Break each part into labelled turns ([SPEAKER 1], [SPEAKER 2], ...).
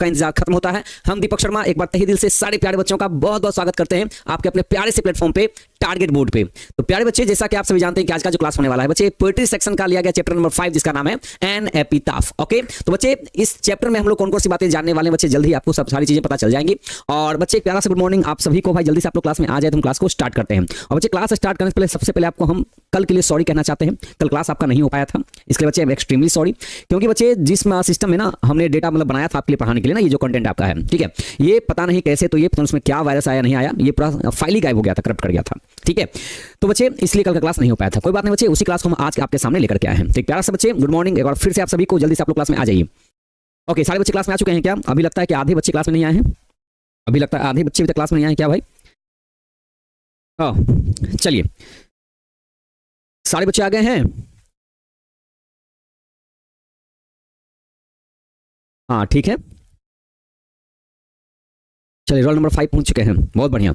[SPEAKER 1] का इंतजार खत्म होता है। हम दीपक शर्मा एक बार तहे दिल से सारे प्यारे बच्चों का बहुत बहुत स्वागत करते हैं आपके अपने प्यारे से प्लेटफॉर्म पे टारगेट बोर्ड पे। तो प्यारे बच्चे, जैसा कि आप सभी जानते हैं कि आज का जो क्लास होने वाला है बच्चे, पोएट्री सेक्शन का लिया गया चैप्टर नंबर 5 जिसका नाम है एन एपिटाफ। ओके, तो बच्चे इस चैप्टर में हम लोग कौन कौन सी बातें जानने वाले हैं बच्चे, जल्दी आपको सब सारी चीजें पता चल जाएंगी। और बच्चे एक प्यारा सा गुड मॉर्निंग आप सभी को भाई, जल्दी से आप लोग क्लास में आ जाए तो हम क्लास को स्टार्ट करते हैं। और बच्चे क्लास स्टार्ट करने से पहले सबसे पहले आपको हम कल के लिए सॉरी कहना चाहते हैं। कल क्लास आपका नहीं हो पाया था, इसके बच्चे हम एक्सट्रीमली सॉरी, क्योंकि बच्चे जिस सिस्टम में ना हमने डेटा मतलब बनाया था आपके लिए पढ़ाने के लिए ना, ये जो कंटेंट आपका है, ठीक है, ये पता नहीं कैसे, तो ये पता उसमें क्या वायरस आया नहीं आया, ये पूरा फाइल ही गायब हो गया था, करप्ट कर गया था। ठीक है, तो बच्चे इसलिए कल का क्लास नहीं हो पाया था। कोई बात नहीं बच्चे, उसी क्लास को हम आज आपके सामने लेकर के आए हैं। तो एक प्यारा सा बच्चे गुड मॉर्निंग एक बार फिर से आप सभी को, जल्दी से आप लोग क्लास में आ जाइए। ओके, सारे बच्चे क्लास में आ चुके हैं क्या? अभी लगता है कि आधे बच्चे क्लास में नहीं आए हैं, अभी लगता है आधे बच्चे अभी तक क्लास में नहीं आए क्या भाई? चलिए, सारे बच्चे आ गए हैं? हाँ ठीक है, चलिए रोल नंबर 5 पहुंच चुके हैं, बहुत बढ़िया।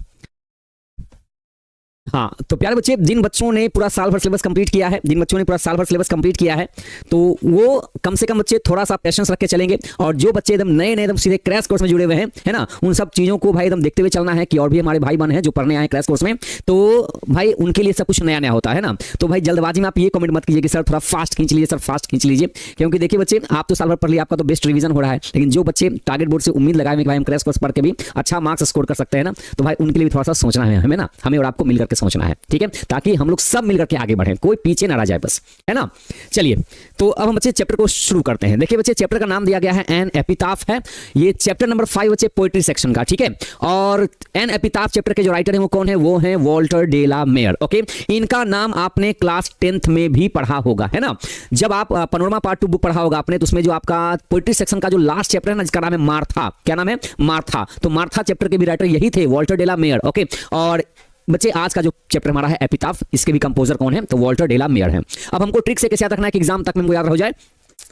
[SPEAKER 1] हाँ, तो प्यारे बच्चे, जिन बच्चों ने पूरा साल भर सिलेबस कंप्लीट किया है, जिन बच्चों ने पूरा साल भर सिलेबस कंप्लीट किया है, तो वो कम से कम बच्चे थोड़ा सा पेशेंस रख के चलेंगे। और जो बच्चे एकदम नए नए एकदम सीधे क्रैश कोर्स में जुड़े हुए हैं, है ना, उन सब चीज़ों को भाई एकदम देखते हुए चलना है कि और भी हमारे भाई बहन हैं जो पढ़ने आए क्रैश कोर्स में, तो भाई उनके लिए सब कुछ नया नया होता है ना। तो भाई जल्दबाजी में आप ये कमेंट मत कीजिए कि सर थोड़ा फास्ट खींच लीजिए, सर फास्ट खींच लीजिए, क्योंकि देखिए बच्चे, आप तो साल भर पढ़ लिया, आपका तो बेस्ट रिवीजन हो रहा है, लेकिन जो बच्चे टारगेट बोर्ड से उम्मीद लगाए कि भाई हम क्रैश कोर्स पढ़ के भी अच्छा मार्क्स स्कोर कर सकते हैं ना, तो भाई उनके लिए भी थोड़ा सा सोचना है हमें ना, हमें और आपको मिलकर के सोचना है, ठीक है, ताकि हम लोग सब मिलकर के आगे बढ़ें, कोई पीछे ना रह जाए बस, है ना। चलिए, तो अब हम बच्चे चैप्टर को शुरू करते हैं। देखिए बच्चे, चैप्टर का नाम दिया गया है एन एपिटाफ है, ये चैप्टर नंबर 5 बच्चे पोएट्री सेक्शन का, ठीक है। और एन एपिटाफ चैप्टर के जो राइटर हैं वो कौन है? वो है Walter de la Mare. Okay, इनका नाम आपने क्लास 10th में भी पढ़ा होगा, है ना। जब आप पैनोरमा पार्ट 2 बुक पढ़ा होगा आपने, तो उसमें जो आपका पोएट्री सेक्शन का जो लास्ट चैप्टर है ना, जिसका नाम है मार्था, क्या नाम है? मार्था। तो मार्था चैप्टर के भी राइटर यही थे, Walter de la Mare. Okay, और बच्चे आज का जो चैप्टर हमारा है एपिटाफ, इसके भी कंपोजर कौन है? तो वॉल्टर डे ला मेयर है। अब हमको ट्रिक से कैसे याद रखना है कि एग्जाम तक में हमको याद हो जाए,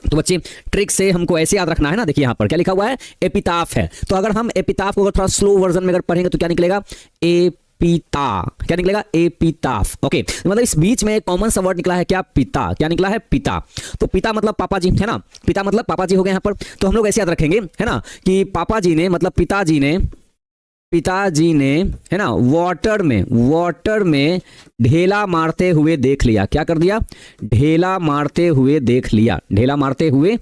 [SPEAKER 1] तो बच्चे ट्रिक से हमको ऐसे याद रखना है ना, देखिए यहाँ पर क्या लिखा हुआ है? एपिटाफ है। तो अगर हम एपिटाफ को अगर थोड़ा स्लो वर्जन में अगर पढ़ेंगे तो क्या निकलेगा? एपिता। क्या निकलेगा? एपिटाफ। ओके, मतलब इस बीच में एक कॉमन सा वर्ड निकला है, क्या? पिता। क्या निकला है? पिता। तो पिता मतलब पापा जी, है ना, पिता मतलब पापा जी हो गए यहाँ पर। तो हम लोग ऐसे याद रखेंगे, है ना, कि पापा जी ने मतलब पिताजी ने, है ना, वाटर में ढेला मारते हुए देख लिया। क्या कर दिया? ढेला मारते हुए देख लिया, ढेला मारते हुए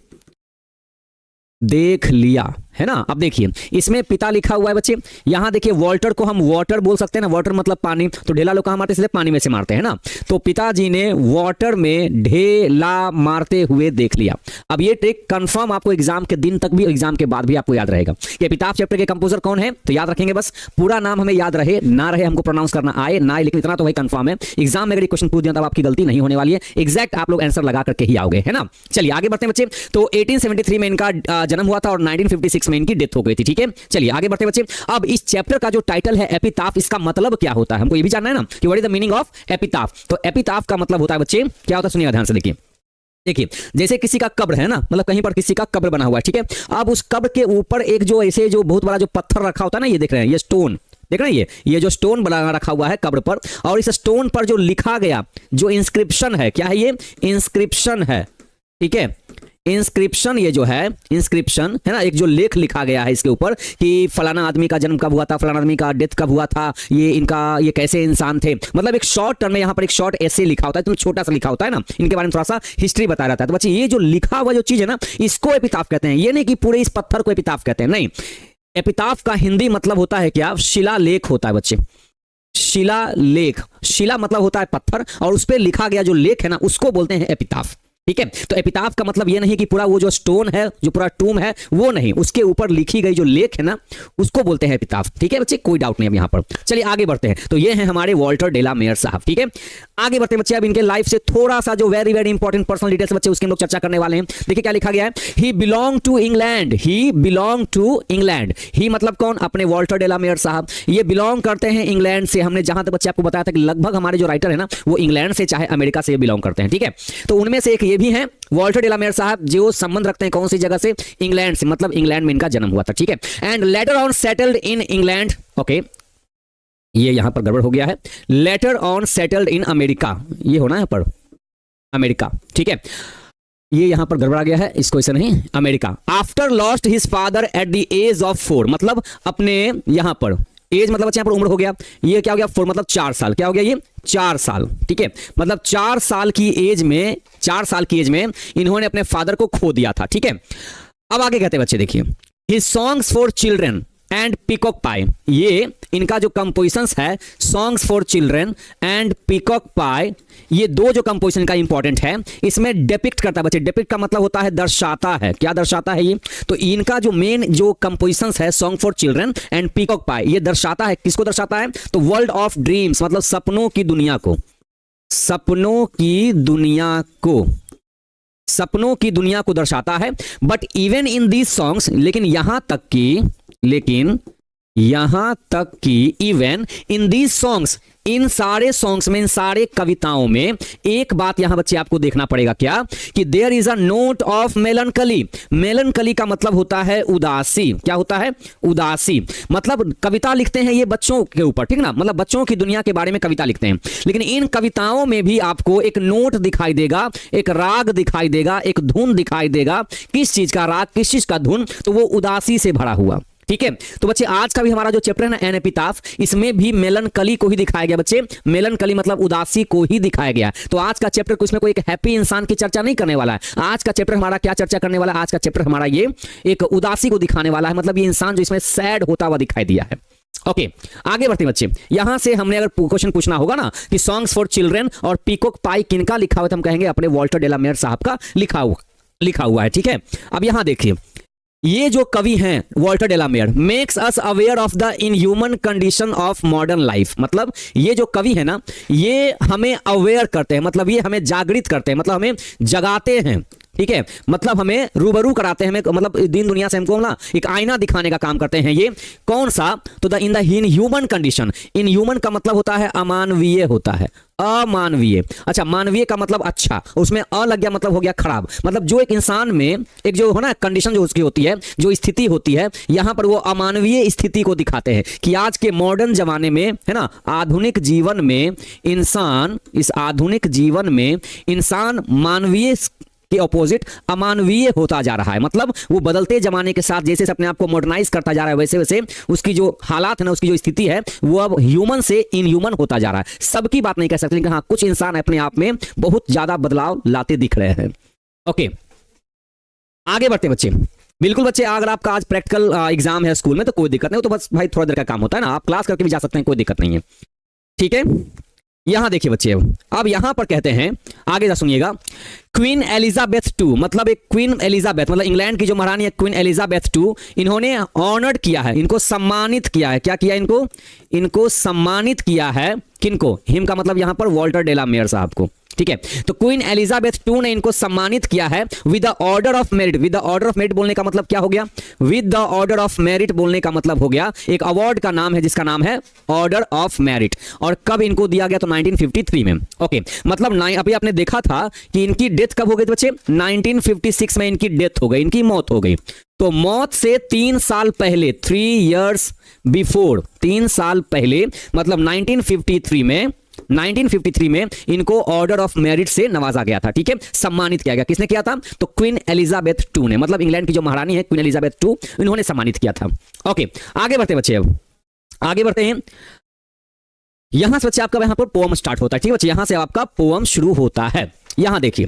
[SPEAKER 1] देख लिया, है ना। अब देखिए इसमें पिता लिखा हुआ है बच्चे, यहां देखिए वॉल्टर को हम वाटर बोल सकते हैं ना, वाटर मतलब पानी, तो ढेला लोग कहां मारते? सीधे पानी में से मारते हैं ना। तो पिताजी ने वाटर में ढेला मारते हुए देख लिया। अब ये ट्रिक कंफर्म आपको एग्जाम के दिन तक भी, एग्जाम के बाद भी आपको याद रहेगा कि एपिटाफ चैप्टर के कंपोजर कौन है। तो याद रखेंगे, बस पूरा नाम हमें याद रहे ना रहे, हमको प्रोनाउंस करना आए ना आए, लेकिन इतना तो भाई कंफर्म है, एग्जाम में अगर क्वेश्चन पूछ दिया तब आपकी गलती नहीं होने वाली है, एग्जैक्ट आप लोग आंसर लगा करके ही आओगे, है ना। चलिए आगे बढ़ते हैं बच्चे। तो 1873 में इनका जन्म हुआ था और 1956 में इनकी डेथ हो गई थी, ठीक है। चलिए आगे बढ़ते बच्चे। अब इस चैप्टर का जो टाइटल है एपिटाफ, इसका मतलब क्या होता है हमको ये भी जानना है ना, कि what is the meaning of epitaph. तो एपिटाफ का मतलब होता है बच्चे, क्या होता है? सुनिएगा ध्यान से, देखिए जैसे किसी का कब्र है ना, मतलब कहीं पर किसी का कब्र बना हुआ है, ठीक है। अब उस कब्र के ऊपर एक जो ऐसे जो बहुत बड़ा जो पत्थर रखा होता है ना, ये देख रहे हैं, ये स्टोन देख रहे हैं, ये जो स्टोन बना रखा हुआ है कब्र पर, और इस स्टोन पर जो लिखा गया जो इंस्क्रिप्शन है, क्या है? ये इंस्क्रिप्शन है, ठीक है। इंस्क्रिप्शन, ये जो है इंस्क्रिप्शन है ना, एक जो लेख लिखा गया है इसके ऊपर कि फलाना आदमी का जन्म कब हुआ था, फलाना आदमी का डेथ कब हुआ था, ये कैसे इंसान थे, मतलब एक शॉर्ट टर्म में यहाँ पर एक शॉर्ट ऐसे लिखा होता है, तो छोटा सा लिखा होता है ना, इनके बारे में थोड़ा सा हिस्ट्री बताया जाता है। तो बच्चे ये जो लिखा हुआ जो चीज है ना, इसको एपिटाफ कहते हैं। ये नहीं कि पूरे इस पत्थर को एपिटाफ कहते हैं, नहीं। एपिटाफ का हिंदी मतलब होता है क्या? शिलालेख होता है बच्चे, शिलालेख। शिला मतलब होता है पत्थर, और उस पर लिखा गया जो लेख है ना, उसको बोलते हैं एपिटाफ, ठीक है। तो एपिटाफ का मतलब ये नहीं कि पूरा वो जो स्टोन है, जो पूरा टूम है, वो नहीं, उसके ऊपर लिखी गई जो लेख है ना, उसको बोलते हैं एपिटाफ, ठीक है बच्चे, कोई डाउट नहीं अब यहाँ पर। चलिए आगे बढ़ते हैं। तो ये है हमारे वॉल्टर डे ला मेयर साहब, ठीक है। आगे बढ़ते हैं बच्चे, अब इनके लाइफ से थोड़ा सा जो very very important personal details बच्चे, उसके हम लोग चर्चा करने वाले हैं। देखिए क्या लिखा गया है, he belong to England, he belong to England. He मतलब कौन? अपने वॉल्टर डे ला मेयर साहब, ये बिलोंग करते हैं इंग्लैंड से। हमने जहां तक बच्चे आपको बताया था कि लगभग हमारे जो राइटर है ना, वो इंग्लैंड से चाहे अमेरिका से बिलोंग करते हैं, ठीक है। तो उनमें से एक ये भी है वॉल्टर डे ला मेयर साहब, जो संबंध रखते हैं कौन सी जगह से? इंग्लैंड से, मतलब इंग्लैंड में इनका जन्म हुआ था, ठीक है। And later on settled in England. Okay, ये यहां पर गड़बड़ हो गया है, later on settled in America, ये होना है पर अमेरिका, ठीक है। ये यहां पर गड़बड़ा गया है, इसको ऐसे नहीं, America. After lost his father at the age of 4, मतलब अपने यहां पर एज मतलब बच्चे यहां पर उम्र हो गया, ये क्या हो गया 4 मतलब 4 साल, क्या हो गया ये 4 साल, ठीक है, मतलब 4 साल की एज में, 4 साल की एज में इन्होंने अपने फादर को खो दिया था, ठीक है। अब आगे कहते हैं बच्चे, देखिए, his songs for children and Peacock Pie, ये इनका जो कंपोजिशंस है songs for children and Peacock Pie, ये दो जो कंपोजिशन का इंपॉर्टेंट है, इसमें डिपिक्ट करता है बच्चे, डिपिक्ट का मतलब होता है दर्शाता है, क्या दर्शाता है ये, तो इनका जो मेन जो कंपोजिशंस है song for children and Peacock Pie, ये दर्शाता है, किसको दर्शाता है, तो वर्ल्ड ऑफ ड्रीम्स, मतलब सपनों की दुनिया को, सपनों की दुनिया को, सपनों की दुनिया को दर्शाता है। But even in these songs, लेकिन यहां तक कि इवन इन दीज सॉन्ग्स, इन सारे सॉन्ग्स में, इन सारे कविताओं में एक बात यहां बच्चे आपको देखना पड़ेगा, क्या कि there is a note of melancholy. Melancholy का मतलब होता है उदासी, क्या होता है, उदासी, मतलब कविता लिखते हैं ये बच्चों के ऊपर, ठीक ना, मतलब बच्चों की दुनिया के बारे में कविता लिखते हैं, लेकिन इन कविताओं में भी आपको एक नोट दिखाई देगा, एक राग दिखाई देगा, एक धुन दिखाई देगा, किस चीज का राग, किस चीज का धुन, तो वो उदासी से भरा हुआ, ठीक है। तो बच्चे आज का भी हमारा जो चैप्टर है ना एन एपिताफ, इसमें भी मेलनकली को ही दिखाया गया बच्चे, मेलनकली मतलब उदासी को ही दिखाया गया। तो आज का चैप्टर को इसमें कोई एक हैप्पी इंसान की चर्चा नहीं करने वाला है, आज का चैप्टर हमारा क्या चर्चा करने वाला है, आज का चैप्टर हमारा ये एक उदासी को दिखाने वाला है, मतलब ये इंसान जो इसमें सैड होता हुआ दिखाई दिया है। ओके, आगे बढ़ते बच्चे, यहां से हमने अगर क्वेश्चन पूछना होगा ना कि सॉन्ग्स फॉर चिल्ड्रन और पीकॉक पाई किनका लिखा हुआ है, तो हम कहेंगे अपने वॉल्टर डेलामेयर साहब का लिखा हुआ है, ठीक है। अब यहां देखिए, ये जो कवि हैं Walter de la Mare, makes us aware of the inhuman condition of modern life, मतलब ये जो कवि है ना, ये हमें अवेयर करते हैं, मतलब ये हमें जागृत करते हैं, मतलब हमें जगाते हैं, ठीक है, मतलब हमें रूबरू कराते हैं, मतलब दिन दुनिया से हमको ना एक आईना दिखाने का काम करते हैं। ये कौन सा, तो the in the human condition, in human का मतलब होता है अमानवीय होता है, अमानवीय, अच्छा मानवीय का मतलब अच्छा, उसमें अ लग गया मतलब हो गया खराब, मतलब जो एक इंसान में एक जो है ना कंडीशन जो उसकी होती है, जो स्थिति होती है, यहां पर वो अमानवीय स्थिति को दिखाते हैं कि आज के मॉडर्न जमाने में है ना, आधुनिक जीवन में इंसान, इस आधुनिक जीवन में इंसान मानवीय के ऑपोजिट अमानवीय होता जा रहा है, मतलब वो बदलते जमाने के साथ जैसे अपने आप को मॉडर्नाइज करता जा रहा है, वैसे वैसे उसकी जो हालात है ना, उसकी जो स्थिति है, वो अब ह्यूमन से इनह्यूमन होता जा रहा है। सबकी बात नहीं कह सकते, लेकिन हाँ कुछ इंसान अपने आप में बहुत ज्यादा बदलाव लाते दिख रहे हैं। ओके, आगे बढ़ते बच्चे, बिल्कुल बच्चे, अगर आपका आज प्रैक्टिकल एग्जाम है स्कूल में तो कोई दिक्कत नहीं, तो बस भाई थोड़ा देर का काम होता है ना, आप क्लास करके भी जा सकते हैं, कोई दिक्कत नहीं है, ठीक है। यहां देखिए बच्चे, अब यहां पर कहते हैं, आगे जा सुनिएगा, क्वीन एलिजाबेथ II, मतलब एक क्वीन एलिजाबेथ, मतलब इंग्लैंड की जो महारानी है क्वीन एलिजाबेथ II, इन्होंने ऑनर्ड किया है, इनको सम्मानित किया है, क्या किया इनको सम्मानित किया है, किनको, हिम का मतलब यहां पर वॉल्टर डेलामेयर साहब को, ठीक है। तो क्वीन एलिजाबेथ II ने इनको सम्मानित किया है with the order of merit. With the order of merit बोलने का मतलब क्या हो गया, with the order of merit बोलने का मतलब हो गया एक अवार्ड का नाम है जिसका नाम है ऑर्डर ऑफ मेरिट, और कब इनको दिया गया, तो 1953 में। ओके, मतलब अभी आपने देखा था कि इनकी डेथ कब हो गई बच्चे, 1956 में इनकी डेथ हो गई, इनकी मौत हो गई। तो मौत से 3 साल पहले, 3 years बिफोर, 3 साल पहले, मतलब 1953 में इनको ऑर्डर ऑफ मेरिट से नवाजा गया था, ठीक है, सम्मानित किया गया। किसने किया था, तो क्वीन एलिजाबेथ II ने, मतलब इंग्लैंड की जो महारानी है क्वीन एलिजाबेथ II, इन्होंने सम्मानित किया था। ओके, आगे बढ़ते बच्चे, अब आगे बढ़ते हैं, यहां से बच्चे आपका यहां पर पोएम स्टार्ट होता है, ठीक है बच्चे, यहां से आपका पोएम शुरू होता है। यहां देखिए,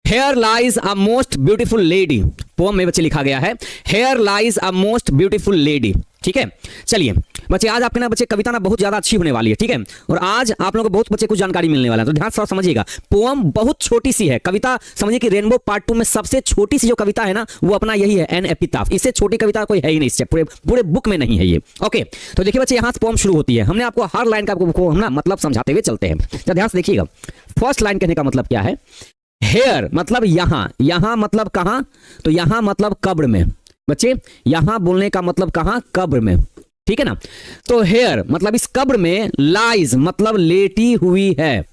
[SPEAKER 1] Here lies a most beautiful lady, poem में बच्चे लिखा गया है Here lies a most beautiful lady, ठीक है। चलिए बच्चे, आज आपके ना बच्चे कविता ना बहुत ज्यादा अच्छी होने वाली है, ठीक है, और आज आप लोगों को बहुत बच्चे कुछ जानकारी मिलने वाला है, तो ध्यान से समझिएगा। पोएम बहुत छोटी सी है, कविता समझिए कि रेनबो पार्ट 2 में सबसे छोटी सी जो कविता है ना, वो अपना यही है, एन एपिताफ, इससे छोटी कविता कोई है ही नहीं, इससे पूरे बुक में नहीं है ये। ओके, तो देखिए बच्चे, यहाँ से पोएम शुरू होती है, हमने आपको हर लाइन का आपको हम ना मतलब समझाते हुए चलते हैं, तो ध्यान से देखिएगा। फर्स्ट लाइन कहने का मतलब क्या है, हेयर मतलब यहां, यहां मतलब कहां, तो यहां मतलब कब्र में बच्चे, यहां बोलने का मतलब कहां, कब्र में, ठीक है ना। तो हेयर मतलब इस कब्र में, लाइज मतलब लेटी हुई है,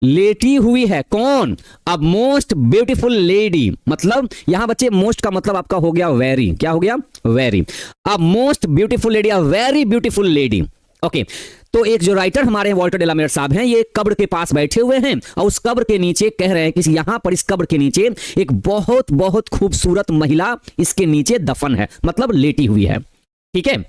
[SPEAKER 1] लेटी हुई है कौन, अब मोस्ट ब्यूटीफुल लेडी, मतलब यहां बच्चे मोस्ट का मतलब आपका हो गया वेरी, क्या हो गया, वेरी, अब most beautiful lady, a very beautiful lady. Okay, तो एक जो राइटर हमारे वॉल्टर डेलामेयर साहब हैं, ये कब्र के पास बैठे हुए हैं और उस कब्र के नीचे कह रहे हैं कि यहां पर इस कब्र के नीचे एक बहुत बहुत खूबसूरत महिला इसके नीचे दफन है, मतलब लेटी हुई है। ठीक है,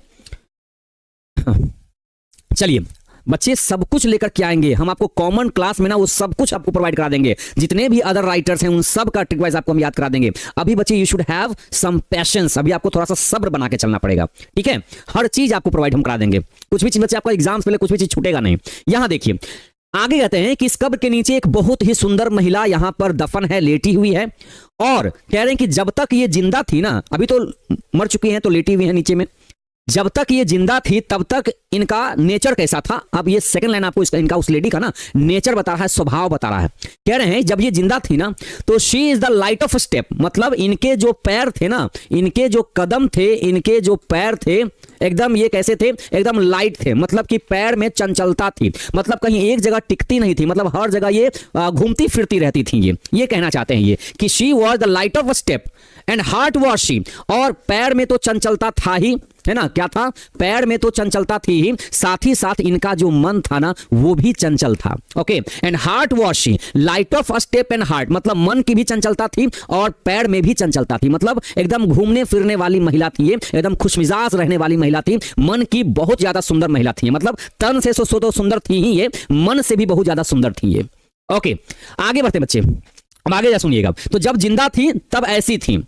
[SPEAKER 1] चलिए बच्चे सब कुछ लेकर के आएंगे हम आपको कॉमन क्लास में ना, वो सब कुछ आपको प्रोवाइड करा देंगे, जितने भी अदर राइटर्स हैं उन सब का ट्रिक वाइज आपको हम याद करा देंगे। अभी बच्चे you should have some patience, अभी आपको थोड़ा सा सब्र बना के चलना पड़ेगा। ठीक है, हर चीज आपको प्रोवाइड हम करा देंगे, कुछ भी चीज बच्चे आपका एग्जाम से पहले कुछ भी चीज छूटेगा नहीं। यहां देखिए आगे कहते हैं कि इस कब्र के नीचे एक बहुत ही सुंदर महिला यहां पर दफन है, लेटी हुई है, और कह रहे हैं कि जब तक ये जिंदा थी ना, अभी तो मर चुकी हैं तो लेटी हुई है नीचे में, जब तक ये जिंदा थी तब तक इनका नेचर कैसा था। अब ये सेकंड लाइन आपको इनका उस लेडी का ना नेचर बता रहा है, स्वभाव बता रहा है। कह रहे हैं जब ये जिंदा थी ना तो she is the light of step, मतलब इनके जो पैर थे ना, इनके जो कदम थे, इनके जो पैर थे एकदम ये कैसे थे, एकदम लाइट थे, मतलब कि पैर में चंचलता थी, मतलब कहीं एक जगह टिकती नहीं थी, मतलब हर जगह ये घूमती फिरती रहती थी। ये कहना चाहते हैं ये कि she was the light of step and heart was she, और पैर में तो चंचलता था ही, है ना, क्या था, पैर में तो चंचलता थी ही, साथ ही साथ इनका जो मन था ना वो भी चंचल था। Okay, and heart was she, light of step and heart, मतलब मन की भी चंचलता थी और पैर में भी चंचलता थी, मतलब एकदम घूमने फिरने वाली महिला थी ये, एकदम खुशमिजाज रहने वाली महिला थी, मन की बहुत ज्यादा सुंदर महिला थी, मतलब तन से तो सुंदर थी ही ये, मन से भी बहुत ज्यादा सुंदर थी ये। ओके, आगे बढ़ते बच्चे, अब आगे जा सुनिएगा। तो जब जिंदा थी तब ऐसी थी।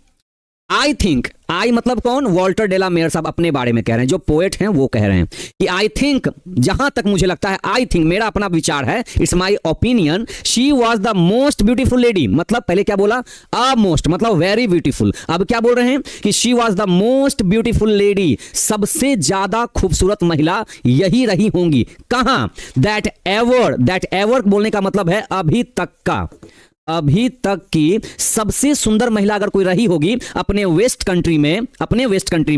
[SPEAKER 1] आई थिंक, आई मतलब कौन, वॉल्टर डेलामेयर साहब अपने बारे में कह रहे हैं, जो पोएट हैं वो कह रहे हैं कि आई थिंक, जहां तक मुझे लगता है, आई थिंक मेरा अपना विचार है, it's my opinion, she was the most beautiful lady, मतलब पहले क्या बोला, अ मोस्ट मतलब वेरी ब्यूटीफुल, अब क्या बोल रहे हैं कि she was the most beautiful lady, सबसे ज्यादा खूबसूरत महिला यही रही होंगी। कहां, दैट एवर बोलने का मतलब है अभी तक का, अभी तक की सबसे सुंदर महिला अगर कोई रही होगी अपने वेस्ट कंट्री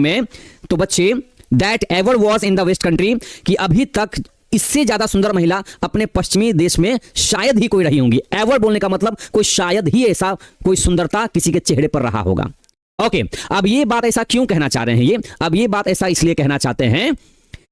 [SPEAKER 1] में, तो बच्चे that ever was in the west country, कि अभी तक इससे ज्यादा सुंदर महिला अपने पश्चिमी देश में शायद ही कोई रही होंगी। एवर बोलने का मतलब कोई शायद ही ऐसा कोई सुंदरता किसी के चेहरे पर रहा होगा। ओके, अब ये बात ऐसा क्यों कहना चाह रहे हैं अब ये बात ऐसा इसलिए कहना चाहते हैं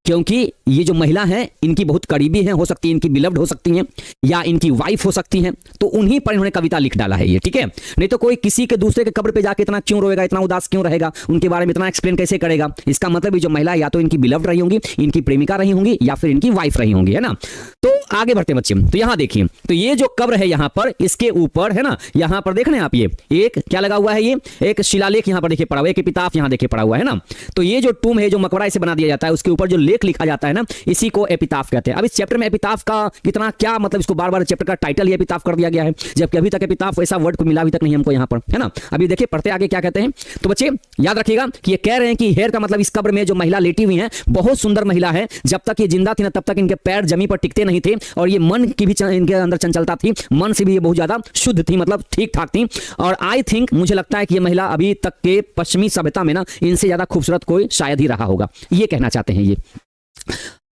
[SPEAKER 1] क्योंकि ये जो महिला है इनकी बहुत करीबी है, हो सकती है इनकी बिलव्ड हो सकती हैं या इनकी वाइफ हो सकती हैं, तो उन्हीं पर इन्होंने कविता लिख डाला है ये। ठीक है, नहीं तो कोई किसी के दूसरे के कब्र पे जाके इतना क्यों रोएगा, इतना उदास क्यों रहेगा, उनके बारे में इतना एक्सप्लेन कैसे करेगा। इसका मतलब ये जो महिला या तो इनकी बिलव्ड रही होंगी, इनकी प्रेमिका रही होंगी, या फिर इनकी वाइफ रही होंगी, है ना। तो आगे बढ़ते बच्चे, तो यहां देखिए, तो ये जो कब्र है यहां पर, इसके ऊपर है ना, यहां पर देख रहे हैं आप, ये एक क्या लगा हुआ है, ये एक शिलालेख यहां पर देखिए पड़ा हुआ है, एक एपिताफ यहां देखिए पड़ा हुआ है ना। तो ये जो टूम है, जो मकबरा इसे बना दिया जाता है, उसके ऊपर जो लेख लिखा जाता है ना, इसी को एपिताफ कहते हैं। अब इस चैप्टर में एपिताफ का कितना क्या मतलब, इसको बार बार चैप्टर का टाइटल ही एपिताफ कर दिया गया है, जबकि अभी तक एपिताफ ऐसा वर्ड को मिला अभी तक नहीं हमको यहां पर, है ना। अभी देखिए पढ़ते आगे क्या कहते हैं। तो बच्चे याद रखिएगा कि ये कह रहे हैं कि हेयर का मतलब इस कब्र में जो महिला लेटी हुई है बहुत सुंदर महिला है, जब तक ये जिंदा थी ना तब तक इनके पैर जमीन पर टिकते नहीं थे, और ये मन की भी इनके अंदर चंचलता थी, मन से भी ये बहुत ज्यादा शुद्ध थी, मतलब ठीक ठाक थी। और आई थिंक मुझे लगता है कि ये महिला अभी तक के पश्चिमी सभ्यता में ना इनसे ज्यादा खूबसूरत कोई शायद ही रहा होगा, ये कहना चाहते हैं ये।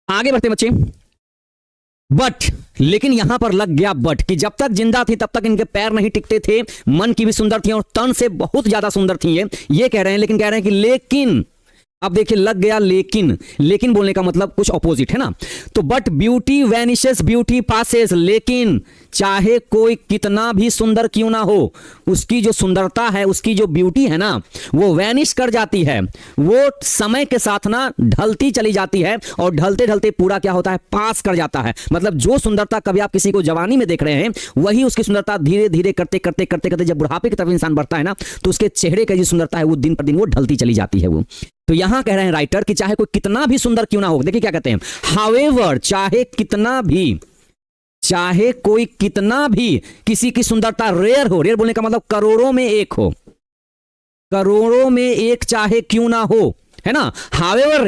[SPEAKER 1] आगे बढ़ते बच्चे, बट लेकिन यहां पर लग गया बट, कि जब तक जिंदा थी तब तक इनके पैर नहीं टिकते थे, मन की भी सुंदर थी और तन से बहुत ज्यादा सुंदर थी ये कह रहे हैं। लेकिन कह रहे हैं कि लेकिन, अब देखिए लग गया लेकिन बोलने का मतलब कुछ ऑपोजिट है ना। तो but beauty vanishes beauty passes, लेकिन चाहे कोई कितना भी सुंदर क्यों ना हो, उसकी जो सुंदरता है, उसकी जो ब्यूटी है ना, वो वैनिश कर जाती है, वो समय के साथ ना ढलती चली जाती है, और ढलते ढलते पूरा क्या होता है, पास कर जाता है। मतलब जो सुंदरता कभी आप किसी को जवानी में देख रहे हैं, वही उसकी सुंदरता धीरे धीरे करते करते करते करते जब बुढ़ापे की तरफ इंसान बढ़ता है ना, तो उसके चेहरे की जो सुंदरता है वो दिन पर दिन वो ढलती चली जाती है वो। तो यहां कह रहे हैं राइटर कि चाहे कोई कितना भी सुंदर क्यों ना हो, देखिए क्या कहते हैं, हाउएवर, चाहे कोई कितना भी किसी की सुंदरता रेयर हो, रेयर बोलने का मतलब करोड़ों में एक हो, करोड़ों में एक चाहे क्यों ना हो, है ना। हाउएवर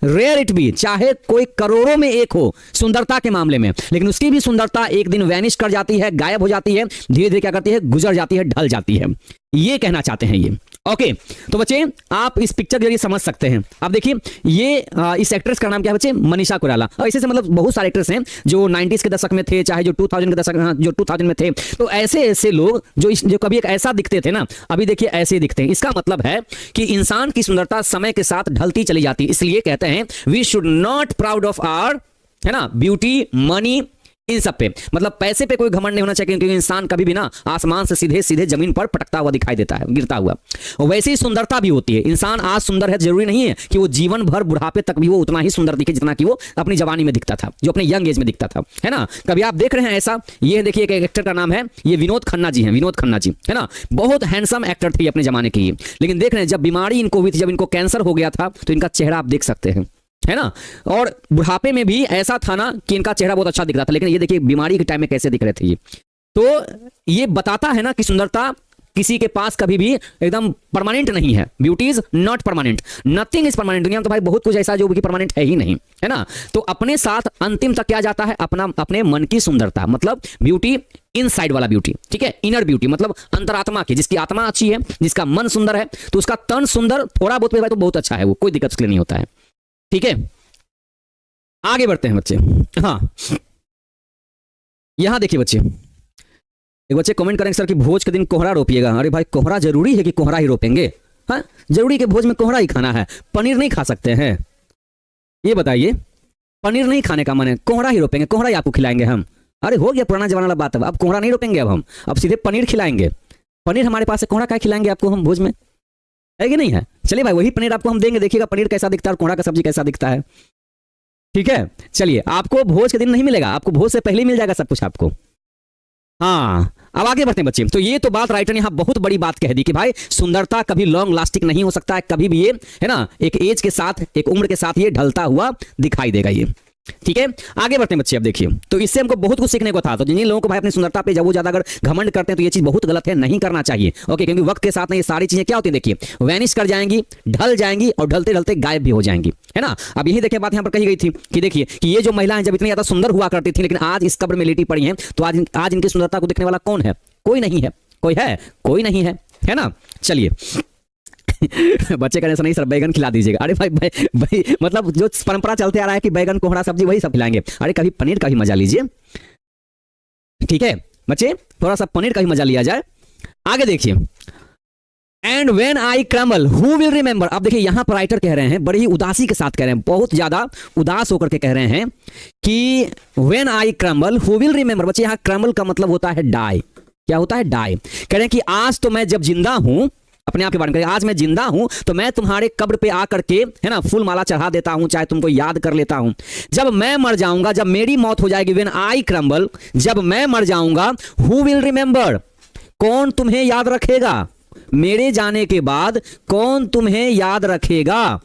[SPEAKER 1] रेयर इट बी, चाहे कोई करोड़ों में एक हो सुंदरता के मामले में, लेकिन उसकी भी सुंदरता एक दिन वैनिश कर जाती है, गायब हो जाती है, धीरे धीरे क्या करती है, गुजर जाती है, ढल जाती है, ये कहना चाहते हैं ये। ओके, तो बच्चे आप इस पिक्चर के जरिए समझ सकते हैं। अब देखिए ये इस एक्ट्रेस का नाम क्या है बच्चे, मनीषा कोइराला। ऐसे से मतलब बहुत सारे एक्ट्रेस हैं जो 90s के दशक में थे, चाहे जो 2000 के दशक, जो 2000 में थे। तो ऐसे लोग जो कभी एक ऐसा दिखते थे ना, अभी देखिए ऐसे दिखते हैं। इसका मतलब है कि इंसान की सुंदरता समय के साथ ढलती चली जाती है, इसलिए कहते हैं we should not proud of our है ना, ब्यूटी, मनी, इन सब पे, मतलब पैसे पे कोई घमंड नहीं होना चाहिए, क्योंकि इंसान कभी भी ना आसमान से सीधे सीधे जमीन पर पटकता हुआ दिखाई देता है, गिरता हुआ। वैसे ही सुंदरता भी होती है। इंसान आज सुंदर है, जरूरी नहीं है कि वो जीवन भर बुढ़ापे तक भी वो उतना ही सुंदर दिखे जितना कि वो अपनी जवानी में दिखता था, जो अपने यंग एज में दिखता था, है ना। कभी आप देख रहे हैं ऐसा, ये देखिए एक एक्टर का नाम है, ये विनोद खन्ना जी हैं, विनोद खन्ना जी, है ना, बहुत हैंडसम एक्टर थे अपने जमाने के, लेकिन देख रहे हैं जब बीमारी इनको हुई थी, जब इनको कैंसर हो गया था, तो इनका चेहरा आप देख सकते हैं, है ना। और बुढ़ापे में भी ऐसा था ना कि इनका चेहरा बहुत अच्छा दिख रहा था, लेकिन ये देखिए बीमारी के टाइम में कैसे दिख रहे थे ये। तो ये बताता है ना कि सुंदरता किसी के पास कभी भी एकदम परमानेंट नहीं है। Beauty is not permanent, nothing is permanent. दुनिया में तो भाई बहुत कुछ ऐसा जो कि परमानेंट है ही नहीं, है ना। तो अपने साथ अंतिम तक क्या जाता है, अपने मन की सुंदरता, मतलब ब्यूटी इनसाइड वाला ब्यूटी, ठीक है, इनर ब्यूटी, मतलब अंतरात्मा की, जिसकी आत्मा अच्छी है, जिसका मन सुंदर है, तो उसका तन सुंदर थोड़ा बहुत भाई तो बहुत अच्छा है, वो कोई दिक्कत उसके लिए नहीं होता है, ठीक है। आगे बढ़ते हैं बच्चे। हाँ, यहां देखिए बच्चे, एक बच्चे कमेंट करेंगे सर कि भोज के दिन कोहरा रोपिएगा। अरे भाई कोहरा जरूरी है कि कोहरा ही रोपेंगे? हाँ, जरूरी कि भोज में कोहरा ही खाना है, पनीर नहीं खा सकते हैं? ये बताइए, पनीर नहीं खाने का मन है, कोहरा ही रोपेंगे, कोहरा ही आपको खिलाएंगे हम। अरे हो गया पुराना जमाना वाला बात, अब कोहरा नहीं रोपेंगे, अब सीधे पनीर खिलाएंगे। पनीर हमारे पास है, कोहरा क्या खिलाएंगे आपको हम भोज में, है कि नहीं है? चलिए भाई वही पनीर आपको हम देंगे, देखिएगा पनीर कैसा दिखता है और कोहरा का सब्जी कैसा दिखता है, ठीक है। चलिए, आपको भोज के दिन नहीं मिलेगा, आपको भोज से पहले ही मिल जाएगा सब कुछ आपको। हाँ, अब आगे बढ़ते हैं बच्चे। तो ये तो बात राइटर ने यहाँ बहुत बड़ी बात कह दी कि भाई सुंदरता कभी लॉन्ग लास्टिंग नहीं हो सकता है, कभी भी ये, है ना, एक एज के साथ, एक उम्र के साथ ये ढलता हुआ दिखाई देगा ये, ठीक है। आगे बढ़ते हैं बच्चे। अब देखिए, तो इससे हमको बहुत कुछ सीखने को था। तो जिन लोगों को भाई अपनी सुंदरता पे जब वो ज्यादा अगर घमंड करते हैं तो ये चीज बहुत गलत है, नहीं करना चाहिए, ओके। क्योंकि वक्त के साथ ना ये सारी चीजें क्या होती है, देखिए वैनिश कर जाएंगी, ढल जाएंगी और ढलते ढलते गायब भी हो जाएंगी, है ना। अब यही देखिए बात यहाँ पर कही गई थी कि देखिए कि ये जो महिलाएं जब इतनी ज्यादा सुंदर हुआ करती थी, लेकिन आज इस कब्र में लेटी पड़ी हैं, तो आज इनकी सुंदरता को देखने वाला कौन है? कोई नहीं है, कोई है? कोई नहीं है ना। चलिए बच्चे कहने से नहीं सर बैगन खिला दीजिएगा। अरे भाई मतलब जो परंपरा चलते आ रहा है कि बैगन कोहड़ा सब्जी वही सब खिलाएंगे, अरे कभी पनीर का भी मजा लीजिए, ठीक है बच्चे, थोड़ा सा पनीर का भी मजा लिया जाए। आगे देखिए, and when I crumble who will remember. अब देखिए यहां पर राइटर कह रहे हैं, बड़ी ही उदासी के साथ कह रहे हैं, बहुत ज्यादा उदास होकर के कह रहे हैं कि when I crumble who will remember. बच्चे यहां क्रम्बल का मतलब होता है डाई। क्या होता है? डाई। कह रहे हैं कि आज तो मैं जब जिंदा हूं, अपने आप के बारे में, आज मैं जिंदा हूं तो मैं तुम्हारे कब्र पे आकर के, है ना, फूल माला चढ़ा देता हूं, चाहे तुमको याद कर लेता हूं। जब मैं मर जाऊंगा, जब मेरी मौत हो जाएगी, व्हेन आई क्रम्बल, जब मैं मर जाऊंगा, हु विल रिमेंबर, कौन तुम्हें याद रखेगा? मेरे जाने के बाद कौन तुम्हें याद रखेगा?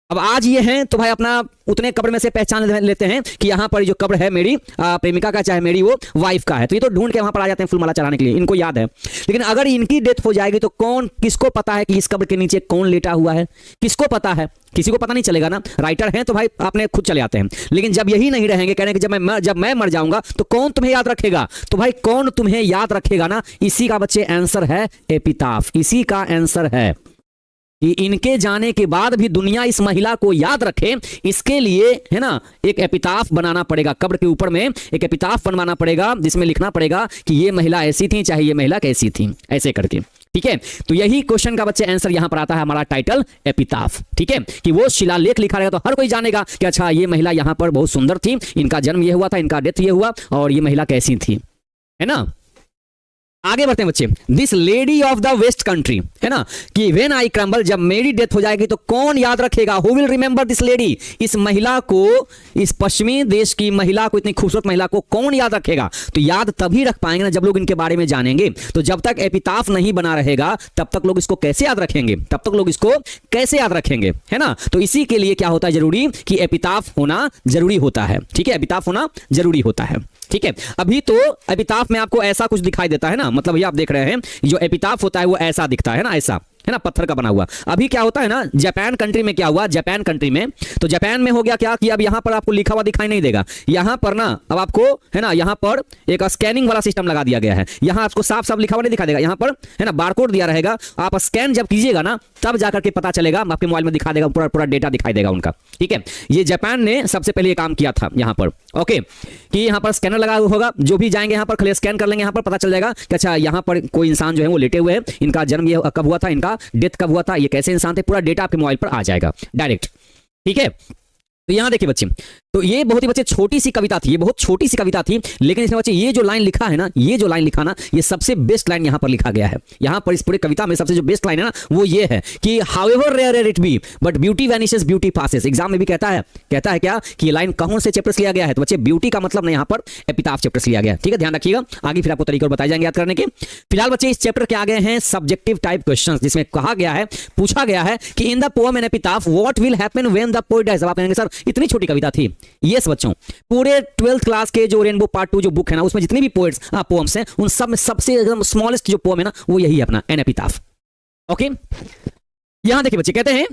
[SPEAKER 1] अब आज ये हैं तो भाई अपना उतने कब्र में से पहचान लेते हैं कि यहाँ पर जो कब्र है मेरी प्रेमिका का, चाहे मेरी वो वाइफ का है, तो ये तो ढूंढ के वहां पर आ जाते हैं फूलमाला चढ़ाने के लिए, इनको याद है। लेकिन अगर इनकी डेथ हो जाएगी तो कौन, किसको पता है कि इस कब्र के नीचे कौन लेटा हुआ है? किसको पता है? किसी को पता नहीं चलेगा ना। राइटर हैं तो भाई आपने खुद चले आते हैं, लेकिन जब यही नहीं रहेंगे, कह रहे हैं कि जब मैं मर जाऊंगा तो कौन तुम्हें याद रखेगा? तो भाई कौन तुम्हें याद रखेगा ना, इसी का बच्चे आंसर है एपिताफ। इसी का आंसर है कि इनके जाने के बाद भी दुनिया इस महिला को याद रखे, इसके लिए, है ना, एक एपिताफ बनाना पड़ेगा। कब्र के ऊपर में एक एपिताफ बनवाना पड़ेगा, जिसमें लिखना पड़ेगा कि ये महिला ऐसी थी, चाहे ये महिला कैसी थी, ऐसे करके, ठीक है। तो यही क्वेश्चन का बच्चे आंसर यहां पर आता है, हमारा टाइटल एपिताफ, ठीक है, कि वो शिलालेख लिखा रहेगा तो हर कोई जानेगा कि अच्छा ये महिला यहां पर बहुत सुंदर थी, इनका जन्म ये हुआ था, इनका डेथ ये हुआ, और ये महिला कैसी थी, है ना। आगे बढ़ते हैं बच्चे। This lady of the west country, है ना, कि व्हेन आई क्रम्बल, जब मेरी डेथ हो जाएगी तो कौन याद रखेगा? Who will remember this lady, इस महिला को, इस पश्चिमी देश की महिला को, इतनी खूबसूरत महिला को कौन याद रखेगा? तो याद तभी रख पाएंगे ना जब लोग इनके बारे में जानेंगे। तो जब तक एपिताफ नहीं बना रहेगा तब तक लोग इसको कैसे याद रखेंगे? तब तक लोग इसको कैसे याद रखेंगे, है ना। तो इसी के लिए क्या होता है जरूरी, कि एपिताफ होना जरूरी होता है, ठीक है, एपिताफ होना जरूरी होता है, ठीक है। अभी तो एपिताफ में आपको ऐसा कुछ दिखाई देता है ना, मतलब ये आप देख रहे हैं जो एपिताफ होता है वो ऐसा दिखता है ना, ऐसा, है ना, पत्थर का बना हुआ। अभी क्या होता है ना, जापान कंट्री में क्या हुआ, जापान कंट्री में, तो जापान में हो गया क्या कि अब यहां पर आपको लिखा हुआ दिखाई नहीं देगा, यहां पर ना अब आपको, है ना, यहां पर एक स्कैनिंग वाला सिस्टम लगा दिया गया है। यहां आपको साफ साफ लिखा हुआ नहीं दिखा देगा, यहां पर, है ना, बारकोड दिया रहेगा, आप स्कैन जब कीजिएगा ना तब जाकर के पता चलेगा, आपके मोबाइल में दिखा देगा, पूरा पूरा डेटा दिखाई देगा उनका, ठीक है। ये जापान ने सबसे पहले ये काम किया था यहां पर, ओके, कि यहां पर स्कैनर लगा होगा, जो भी जाएंगे यहां पर खाली स्कैन कर लेंगे, यहां पर पता चल जाएगा कि अच्छा यहां पर कोई इंसान जो है वो लेटे हुए हैं, इनका जन्म ये कब हुआ था, इनका डेथ कब हुआ था, ये कैसे इंसान थे, पूरा डेटा आपके मोबाइल पर आ जाएगा डायरेक्ट, ठीक है। तो यहां देखिए बच्चे, तो ये बहुत ही बच्चे छोटी सी कविता थी, ये बहुत छोटी सी कविता थी, लेकिन इसमें बच्चे ये जो लाइन लिखा है ना, ये जो लाइन लिखा ना, ये सबसे बेस्ट लाइन यहां पर लिखा गया है। यहां पर इस पूरी कविता में सबसे जो बेस्ट लाइन है ना, वो ये है कि however rare it be but beauty vanishes beauty passes. Exam में भी कहता है क्या कि ये लाइन कौन से चैप्टर से लिया गया है? तो बच्चे ब्यूटी का मतलब ना यहां पर एपिटाफ चैप्टर से लिया गया है। ठीक है, ध्यान रखिएगा, आगे फिर आपको तरीके और बताए जाएंगे याद करने के। फिलहाल बच्चे इस चैप्टर के आ गए हैं सब्जेक्टिव टाइप क्वेश्चंस, जिसमें कहा गया है, पूछा गया है कि in the poem an epitaph what will happen when the poet dies. अब आप कहेंगे सर इतनी छोटी कविता थी। यस बच्चों, पूरे 12th क्लास के जो रेनबो पार्ट 2 जो बुक है ना, उसमें जितनी भी पोएम्स हैं, उन सब में सबसे एकदम स्मॉलेस्ट जो पोएम है ना, वो यही है अपना एन एपिटाफ। ओके, यहां देखिए बच्चे, कहते हैं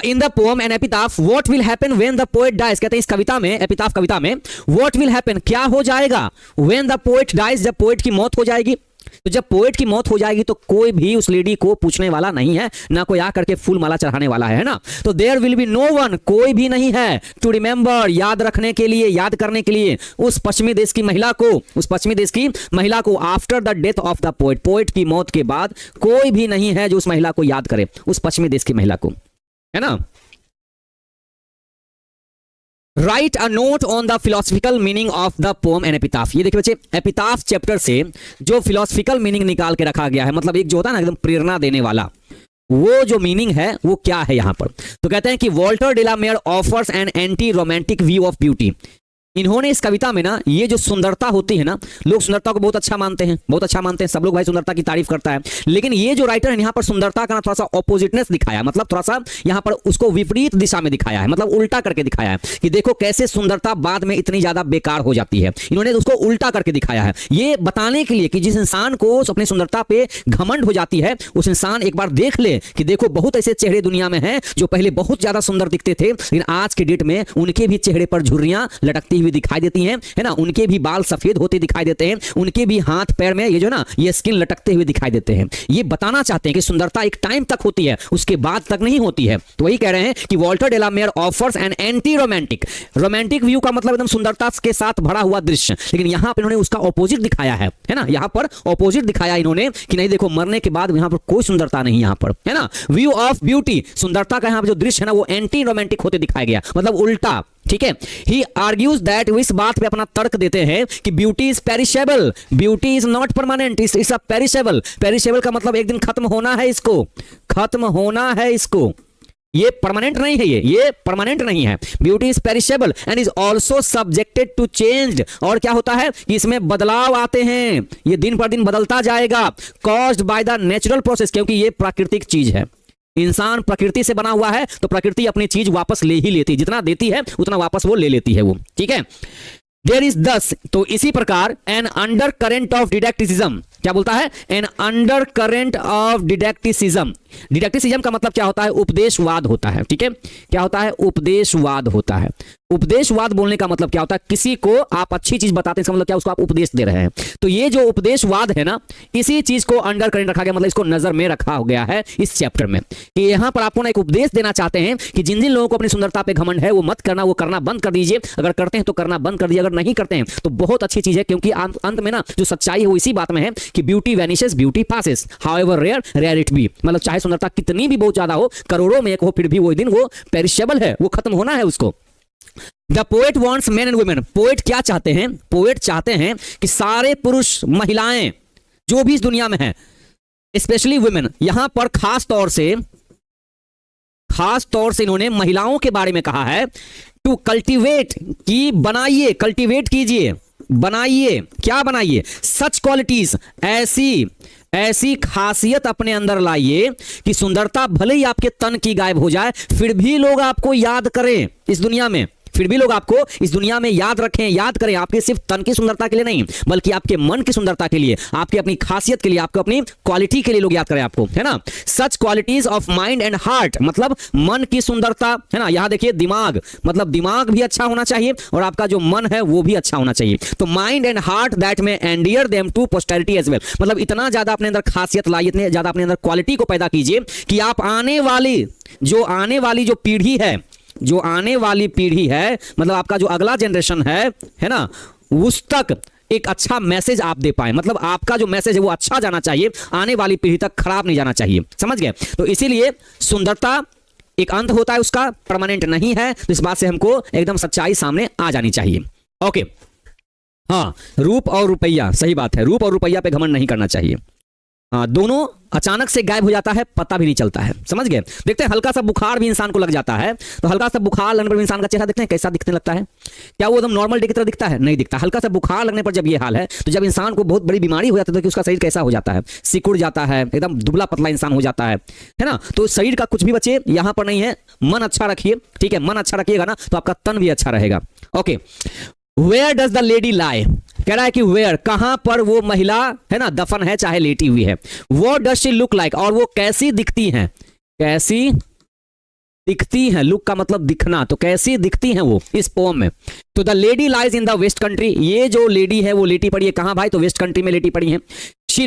[SPEAKER 1] in the poem an epitaph what will happen when the poet dies. कहते हैं इस कविता में, एपिटाफ कविता में, व्हाट विल हैपन क्या हो जाएगा, व्हेन द पोएट डाइज जब पोएट की मौत हो जाएगी। तो जब पोएट की मौत हो जाएगी तो कोई भी उस लेडी को पूछने वाला नहीं है, ना कोई आकर के फूल माला चढ़ाने वाला है ना। तो there will be no one, कोई भी नहीं है, टू रिमेंबर याद रखने के लिए, याद करने के लिए उस पश्चिमी देश की महिला को, उस पश्चिमी देश की महिला को, after the death of the poet, poet की मौत के बाद कोई भी नहीं है जो उस महिला को याद करे, उस पश्चिमी देश की महिला को, है ना। Write a note on the philosophical meaning of the poem an epitaph. ये देखिए बच्चे, एपिटाफ चैप्टर से जो फिलोसफिकल मीनिंग निकाल के रखा गया है, मतलब एक जो होता है ना एकदम प्रेरणा देने वाला, वो जो मीनिंग है वो क्या है यहां पर। तो कहते हैं कि Walter de la Mare offers an anti romantic view of beauty. इन्होंने इस कविता में ना, ये जो सुंदरता होती है ना, लोग सुंदरता को बहुत अच्छा मानते हैं, बहुत अच्छा मानते हैं, सब लोग भाई सुंदरता की तारीफ करता है, लेकिन ये जो राइटर है यहाँ पर सुंदरता का ना थोड़ा सा ऑपोजिटनेस दिखाया, मतलब थोड़ा सा यहाँ पर उसको विपरीत दिशा में दिखाया है, मतलब उल्टा करके दिखाया है कि देखो कैसे सुंदरता बाद में इतनी ज्यादा बेकार हो जाती है। इन्होंने उसको उल्टा करके दिखाया है, ये बताने के लिए कि जिस इंसान को अपनी सुंदरता पे घमंड हो जाती है, उस इंसान एक बार देख ले कि देखो बहुत ऐसे चेहरे दुनिया में हैं जो पहले बहुत ज्यादा सुंदर दिखते थे, लेकिन आज के डेट में उनके भी चेहरे पर झुर्रियां लटकती हुई दिखाई देती हैं, है ना, उनके भी बाल सफेद होते दिखाई देते हैं, उनके भी हाथ पैर में ये जो ना ये स्किन लटकते हुए दिखाई देते हैं। ये बताना चाहते हैं कि सुंदरता एक टाइम तक होती है, उसके बाद तक नहीं होती है। तो वही कह रहे हैं कि Walter de la Mare offers an anti romantic, romantic view का मतलब एकदम सुंदरता के साथ भरा हुआ दृश्य, लेकिन यहां पर इन्होंने उसका ऑपोजिट दिखाया है ना, यहां पर ऑपोजिट दिखाया इन्होंने कि नहीं देखो मरने के बाद यहां पर कोई सुंदरता नहीं, यहां पर है ना, व्यू ऑफ ब्यूटी, सुंदरता का यहां पर जो दृश्य है ना वो एंटी रोमांटिक होते दिखाया गया, मतलब उल्टा। ठीक है, ही आर्ग्यूज दैट, इस बात पे अपना तर्क देते हैं कि beauty is perishable, beauty is not permanent, is a perishable. Perishable का मतलब एक दिन खत्म होना है, इसको खत्म होना है, इसको ये परमानेंट नहीं है, ये परमानेंट नहीं है। Beauty is perishable and is also subjected to change, और क्या होता है कि इसमें बदलाव आते हैं, ये दिन पर दिन बदलता जाएगा, caused by the natural process, क्योंकि ये प्राकृतिक चीज है, इंसान प्रकृति से बना हुआ है, तो प्रकृति अपनी चीज वापस ले ही लेती है, जितना देती है उतना वापस वो ले लेती है वो। ठीक है, देयर इज दस, तो इसी प्रकार एन अंडर करेंट ऑफ डिडैक्टिसिज्म, क्या बोलता है, एन अंडर करेंट ऑफ डिडैक्टिसिज्म। डिडैक्टिसिज्म का मतलब क्या होता है, उपदेशवाद होता है। ठीक है, क्या होता है, उपदेशवाद होता है। उपदेशवाद बोलने का मतलब क्या होता है, किसी को आप अच्छी चीज बताते हैं, इसका मतलब क्या, उसको आप उपदेश दे रहे हैं। तो ये जो उपदेशवाद है ना, इसी चीज को अंडर करेंट रखा गया, मतलब इसको नजर में रखा गया है इस चैप्टर में, कि यहां पर आपको ना एक उपदेश देना चाहते हैं कि जिन जिन लोगों को अपनी सुंदरता पे घमंड है वो मत करना, वो करना बंद कर दीजिए, अगर करते हैं तो करना बंद कर दीजिए, अगर नहीं करते हैं तो बहुत अच्छी चीज है, क्योंकि अंत में ना जो सच्चाई है वो इसी बात में है कि beauty vanishes beauty passes, however rare rare it be, मतलब चाहे सुंदरता कितनी भी बहुत ज्यादा हो, करोड़ों में एक हो, फिर भी वो दिन वो पेरिशेबल है, वो खत्म होना है उसको। The poet wants main and women, poet क्या चाहते हैं, पोएट चाहते हैं कि सारे पुरुष महिलाएं जो भी इस दुनिया में हैं, स्पेशली वुमेन, यहां पर खास तौर से इन्होंने महिलाओं के बारे में कहा है, टू कल्टीवेट, की बनाइए, कल्टीवेट कीजिए, बनाइए, क्या बनाइए, सच क्वालिटीज, ऐसी खासियत अपने अंदर लाइए कि सुंदरता भले ही आपके तन की गायब हो जाए, फिर भी लोग आपको याद करें इस दुनिया में, फिर भी लोग आपको इस दुनिया में याद रखें, याद करें, आपके सिर्फ तन की सुंदरता के लिए नहीं, बल्कि आपके मन की सुंदरता के लिए, आपकी अपनी खासियत के लिए, आपको अपनी क्वालिटी के लिए लोग याद करें आपको, है ना। Such qualities of mind and heart, मतलब मन की सुंदरता, है ना। यहां देखिए दिमाग, मतलब दिमाग भी अच्छा होना चाहिए और आपका जो मन है वो भी अच्छा होना चाहिए। तो mind and heart that may endear them to posterity as well, मतलब इतना ज्यादा अपने अंदर खासियत लाइए, इतने ज्यादा अपने अंदर क्वालिटी को पैदा कीजिए कि आप आने वाली जो पीढ़ी है, जो आने वाली पीढ़ी है, मतलब आपका जो अगला जनरेशन है ना, उस तक एक अच्छा मैसेज आप दे पाए, मतलब आपका जो मैसेज है वो अच्छा जाना चाहिए, आने वाली पीढ़ी तक खराब नहीं जाना चाहिए, समझ गए। तो इसीलिए सुंदरता एक अंत होता है उसका, परमानेंट नहीं है। तो इस बात से हमको एकदम सच्चाई सामने आ जानी चाहिए। ओके, हाँ, रूप और रुपया, सही बात है, रूप और रुपया पे घमंड नहीं करना चाहिए। हाँ, दोनों अचानक से गायब हो जाता है, पता भी नहीं चलता है, समझ गए। देखते हैं हल्का सा बुखार भी इंसान को लग जाता है, तो हल्का सा बुखार लगने पर इंसान का चेहरा देखते हैं कैसा दिखने लगता है। क्या वो एकदम नॉर्मल डे की तरह दिखता है? नहीं दिखता। हल्का सा बुखार लगने पर जब ये हाल है, तो जब इंसान को बहुत बड़ी बीमारी हो जाती है तो उसका शरीर कैसा हो जाता है? सिकुड़ जाता है, एकदम दुबला पतला इंसान हो जाता है ना। तो शरीर का कुछ भी बचे यहाँ पर नहीं है, मन अच्छा रखिए, ठीक है, मन अच्छा रखिएगा ना तो आपका तन भी अच्छा रहेगा। Okay, where does the lady lie, कह रहा है कि वेयर, कहां पर वो महिला है ना दफन है चाहे लेटी हुई है। What does she look like, और वो कैसी दिखती हैं, कैसी दिखती हैं, लुक का मतलब दिखना, तो कैसी दिखती हैं वो इस पोम में। तो the lady lies in the west country, ये जो लेडी है वो लेटी पड़ी है कहां भाई? तो वेस्ट कंट्री में लेटी पड़ी है। She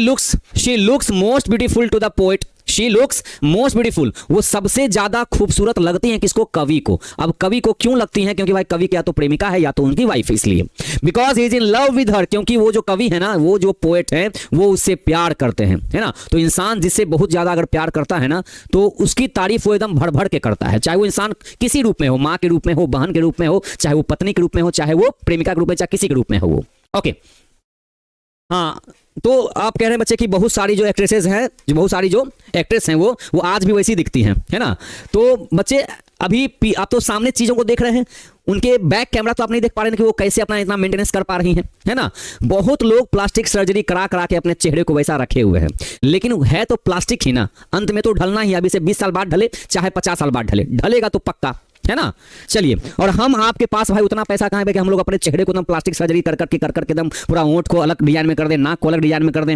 [SPEAKER 1] looks most beautiful to the poet, she looks most beautiful, वो सबसे ज्यादा खूबसूरत लगती हैं किसको? कवि को। अब कवि को क्यों लगती हैं? क्योंकि भाई कवि क्या तो प्रेमिका है या तो उनकी वाइफ, इसलिए। Because he is in love with her, क्योंकि वो जो कवि है ना, वो जो पोएट है वो उससे प्यार करते हैं, है ना। तो इंसान जिससे बहुत ज्यादा अगर प्यार करता है ना तो उसकी तारीफ वो एकदम भर भर के करता है, चाहे वो इंसान किसी रूप में हो, माँ के रूप में हो, बहन के रूप में हो, चाहे वो पत्नी के रूप में हो, चाहे वो प्रेमिका के रूप में, चाहे किसी के रूप में हो वो। ओके, हाँ, तो आप कह रहे हैं बच्चे कि बहुत सारी जो एक्ट्रेसेस हैं, जो बहुत सारी जो एक्ट्रेस हैं वो आज भी वैसी दिखती हैं, है ना। तो बच्चे अभी आप तो सामने चीजों को देख रहे हैं, उनके बैक कैमरा तो आप नहीं देख पा रहे हैं कि वो कैसे अपना इतना मेंटेनेंस कर पा रही हैं, है ना। बहुत लोग प्लास्टिक सर्जरी करा के अपने चेहरे को वैसा रखे हुए हैं, लेकिन है तो प्लास्टिक ही ना, अंत में तो ढलना ही। अभी से 20 साल बाद ढले चाहे 50 साल बाद ढले, ढलेगा तो पक्का, है ना। चलिए, और हम आपके पास भाई उतना पैसा कहाँ है कि हम लोग अपने चेहरे को एकदम प्लास्टिक सर्जरी कर करके एकदम पूरा होंठ को अलग डिजाइन में कर दें, नाक को अलग डिजाइन में कर दें।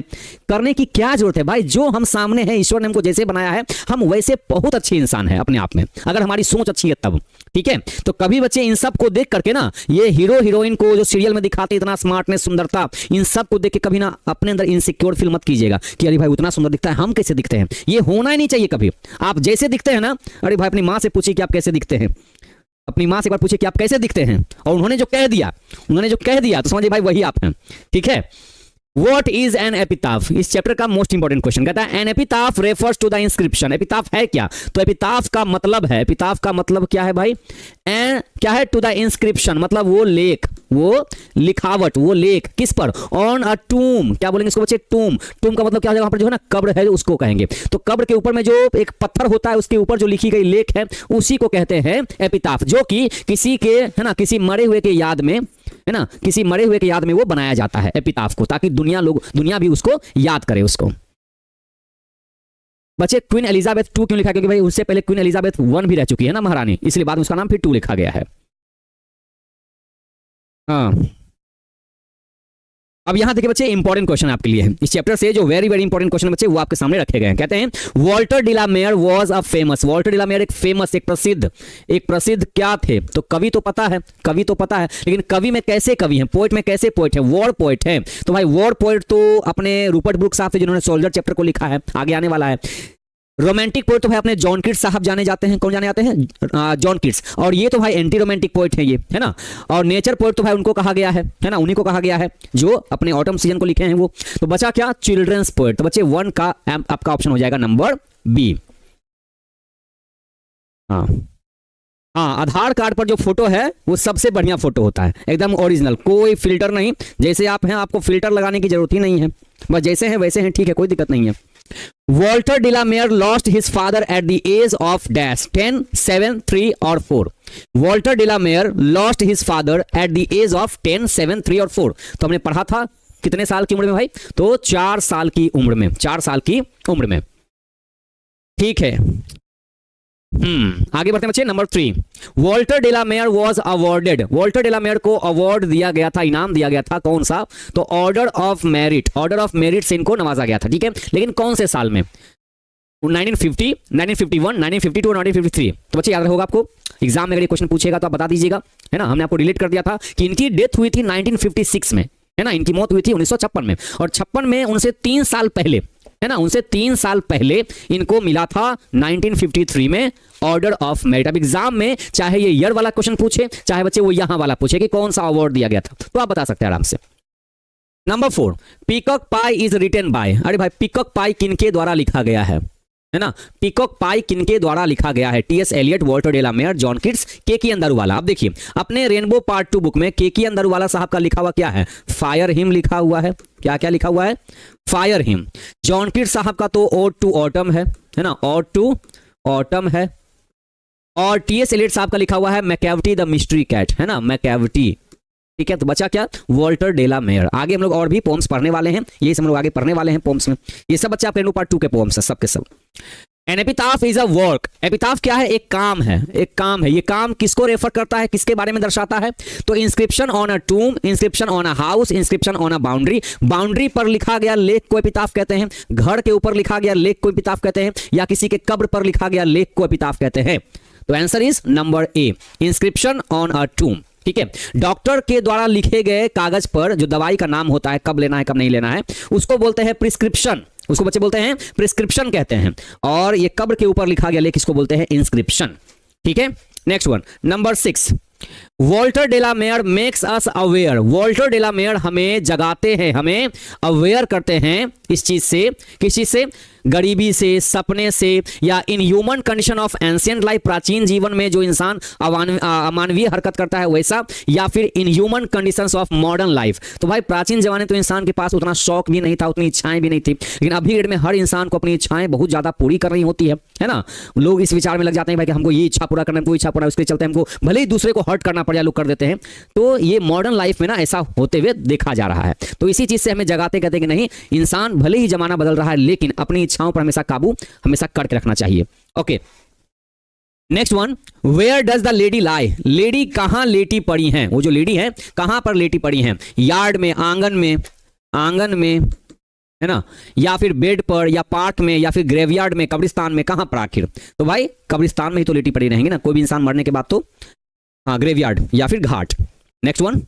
[SPEAKER 1] करने की क्या जरूरत है भाई? जो हम सामने है, ईश्वर ने हमको जैसे बनाया है, हम वैसे बहुत अच्छे इंसान है अपने आप में, अगर हमारी सोच अच्छी है तब, ठीक है। तो कभी बच्चे इन सब को देख करके ना, ये हीरो हीरोइन को जो सीरियल में दिखाते इतना स्मार्टनेस, सुंदरता, इन सब को देख के कभी ना अपने अंदर इनसिक्योर फील मत कीजिएगा कि अरे भाई उतना सुंदर दिखता है, हम कैसे दिखते हैं। ये होना ही नहीं चाहिए कभी। आप जैसे दिखते हैं ना, अरे भाई अपनी माँ से पूछिए कि आप कैसे दिखते हैं, अपनी माँ से एक बार पूछिए कि आप कैसे दिखते हैं, और उन्होंने जो कह दिया तो समझिए भाई वही आप हैं, ठीक है। What is an epitaph? इस चैप्टर का मोस्ट इंपॉर्टेंट क्वेश्चन, कहता है an epitaph refers to the inscription। एपिताफ है क्या? तो एपिताफ का मतलब है, एपिताफ का मतलब क्या है भाई? क्या है? टू द इंस्क्रिप्शन, मतलब वो लेख, वो लिखावट, वो लेख किस पर? On a tomb. क्या बोलेंगे इसको बच्चे? टूम। टूम का मतलब क्या हो जाएगा? वहां पर जो है ना कब्र है उसको कहेंगे। तो कब्र के ऊपर में जो एक पत्थर होता है उसके ऊपर जो लिखी गई लेख है उसी को कहते हैं एपिताफ, जो कि किसी के, है ना, किसी मरे हुए के याद में, है ना, किसी मरे हुए के याद में वो बनाया जाता है एपिताफ को, ताकि दुनिया भी उसको याद करे उसको। बच्चे क्वीन एलिजाबेथ 2 क्यों लिखा? क्योंकि भाई उससे पहले क्वीन एलिजाबेथ 1 भी रह चुकी है ना महारानी, इसलिए बाद में उसका नाम फिर 2 लिखा गया है। हाँ, अब यहां देखिए बच्चे इंपॉर्टेंट क्वेश्चन आपके लिए है इस चैप्टर से, जो वेरी वेरी इंपॉर्टेंट क्वेश्चन बच्चे वो आपके सामने रखे गए हैं। कहते हैं Walter de la Mare was a famous, Walter de la Mare एक फेमस, एक प्रसिद्ध क्या थे? तो कवि तो पता है, लेकिन कवि में कैसे कवि हैं? पोएट में कैसे पोएट है? वॉर पोएट है। तो भाई वॉर पोएट तो अपने रूपर्ट ब्रूक्स साहब थे जिन्होंने सोल्जर चैप्टर को लिखा है, आगे आने वाला है। रोमांटिक पोएट तो भाई अपने जॉन किट्स साहब जाने जाते हैं। कौन जाने जाते हैं? John Keats. और ये तो भाई एंटी रोमांटिक पोएट है ये, है ना। और नेचर पोएट तो भाई उनको कहा गया है ना, उन्हीं को कहा गया है जो अपने ऑटम सीजन को लिखे हैं वो। तो बचा क्या? Children's poet. तो बच्चे 1 का आपका ऑप्शन हो जाएगा नंबर बी। हाँ, आधार कार्ड पर जो फोटो है वो सबसे बढ़िया फोटो होता है, एकदम ओरिजिनल, कोई फिल्टर नहीं। जैसे आप हैं आपको फिल्टर लगाने की जरूरत ही नहीं है, बस जैसे हैं वैसे हैं, ठीक है, कोई दिक्कत नहीं है। Walter de la Mare lost his father at the age of dash 10, 7, 3 और 4। Walter de la Mare lost his father at the age of 10, 7, 3 और 4। तो हमने पढ़ा था कितने साल की उम्र में भाई? तो 4 साल की उम्र में, 4 साल की उम्र में, ठीक है। आगे बढ़ते हैं बच्चे, number 3। Walter de la Mare was awarded, Walter de la Mare को अवार्ड दिया गया था, इनाम दिया गया था, कौन सा? तो order of merit, order of merit से इनको नवाजा गया था, ठीक है। लेकिन कौन से साल में? 1950, 1951, 1952 और 1953। तो बच्चे याद रहेगा आपको, एग्जाम में अगर ये क्वेश्चन पूछेगा तो आप बता दीजिएगा, है ना। हमने आपको रिलेट कर दिया था कि इनकी डेथ हुई थी 1956 में, है ना, इनकी मौत हुई थी 1956 में, और 56 में उनसे 3 साल पहले, है ना, उनसे 3 साल पहले इनको मिला था 1953 में ऑर्डर ऑफ मेरिट। अब एग्जाम में चाहे ये ईयर वाला क्वेश्चन पूछे, चाहे बच्चे वो यहां वाला पूछे कि कौन सा अवार्ड दिया गया था, तो आप बता सकते हैं आराम से। Number 4, peacock pie is written by. अरे भाई पीकॉक पाई किनके द्वारा लिखा गया है? है ना। पीकॉक पाई किनके द्वारा लिखा गया है? T S. Eliot, Walter de la Mare, John Keats, के अंदरवाला। अब देखिए अपने रेनबो पार्ट 2 बुक में के अंदरवाला साहब का लिखा हुआ क्या है? फायर हिम लिखा हुआ है। क्या क्या लिखा हुआ है? Fire him. जॉन किट्स साहब का तो ओड टू ऑटम है ना, ओड टू ऑटम है। और टी.एस. एलियट साहब का लिखा हुआ है मैकैविटी द मिस्ट्री कैट, है ना, मैकैविटी। ठीक है, तो बचा क्या? Walter de la Mare. आगे हम लोग और भी पोम्स पढ़ने वाले हैं, ये सब हम लोग आगे पढ़ने वाले हैं पोम्स में। ये सब बच्चे आप रेनबो पार्ट 2 के पोम्स है सब के सब। An epitaph is a work. Epitaph क्या है? एक काम है, एक काम है। ये काम किसको रेफर करता है, किसके बारे में दर्शाता है? तो inscription on a tomb, inscription on a house, inscription on a boundary. Boundary पर लिखा गया लेख को एपिटाफ कहते हैं, घर के ऊपर लिखा गया लेख को एपिटाफ कहते हैं, या किसी के कब्र पर लिखा गया लेख को एपिटाफ कहते हैं। तो answer is number A, inscription on a tomb. ठीक है, डॉक्टर के द्वारा लिखे गए कागज पर जो दवाई का नाम होता है, कब लेना है कब नहीं लेना है, उसको बोलते हैं प्रिस्क्रिप्शन। उसको बच्चे बोलते हैं प्रिस्क्रिप्शन कहते हैं। और ये कब्र के ऊपर लिखा गया लेख इसको बोलते हैं इंस्क्रिप्शन। ठीक है, next one, number 6, Walter de la Mare makes us aware. Walter de la Mare हमें जगाते हैं, हमें अवेयर करते हैं इस चीज से, किस चीज से? गरीबी से, सपने से, या in human condition of ancient life, प्राचीन जीवन में जो इंसान अमानवीय हरकत करता है वैसा, या फिर in human conditions of modern life. तो भाई प्राचीन जमाने तो इंसान के पास उतना शौक भी नहीं था, उतनी इच्छाएं भी नहीं थी, लेकिन अभी डेट में हर इंसान को अपनी इच्छाएं बहुत ज्यादा पूरी करनी होती है ना। लोग इस विचार में लग जाते हैं भाई कि हमको ये इच्छा पूरा करना है, कोई इच्छा पूरा, उसके चलते हमको भले ही दूसरे को हर्ट करना पड़ जाए, लोग कर देते हैं। तो ये मॉडर्न लाइफ में ना ऐसा होते हुए देखा जा रहा है। तो इसी चीज से हमें जगाते कहते कि नहीं, इंसान भले ही जमाना बदल रहा है लेकिन अपनी इच्छाओं पर हमेशा काबू हमेशा करके रखना चाहिए। Okay, next one, where does the lady lie. Lady कहां लेटी पड़ी हैं? वो जो लेडी है कहां पर लेटी पड़ी हैं? यार्ड में, आंगन में, आंगन में, है ना, या फिर बेड पर, या पार्क में, या फिर ग्रेवयार्ड में, कब्रिस्तान में, कहां पर आखिर? तो भाई कब्रिस्तान में ही तो लेटी पड़ी रहेंगी ना, कोई भी इंसान मरने के बाद तो। हाँ, ग्रेवयार्ड या फिर घाट। Next one,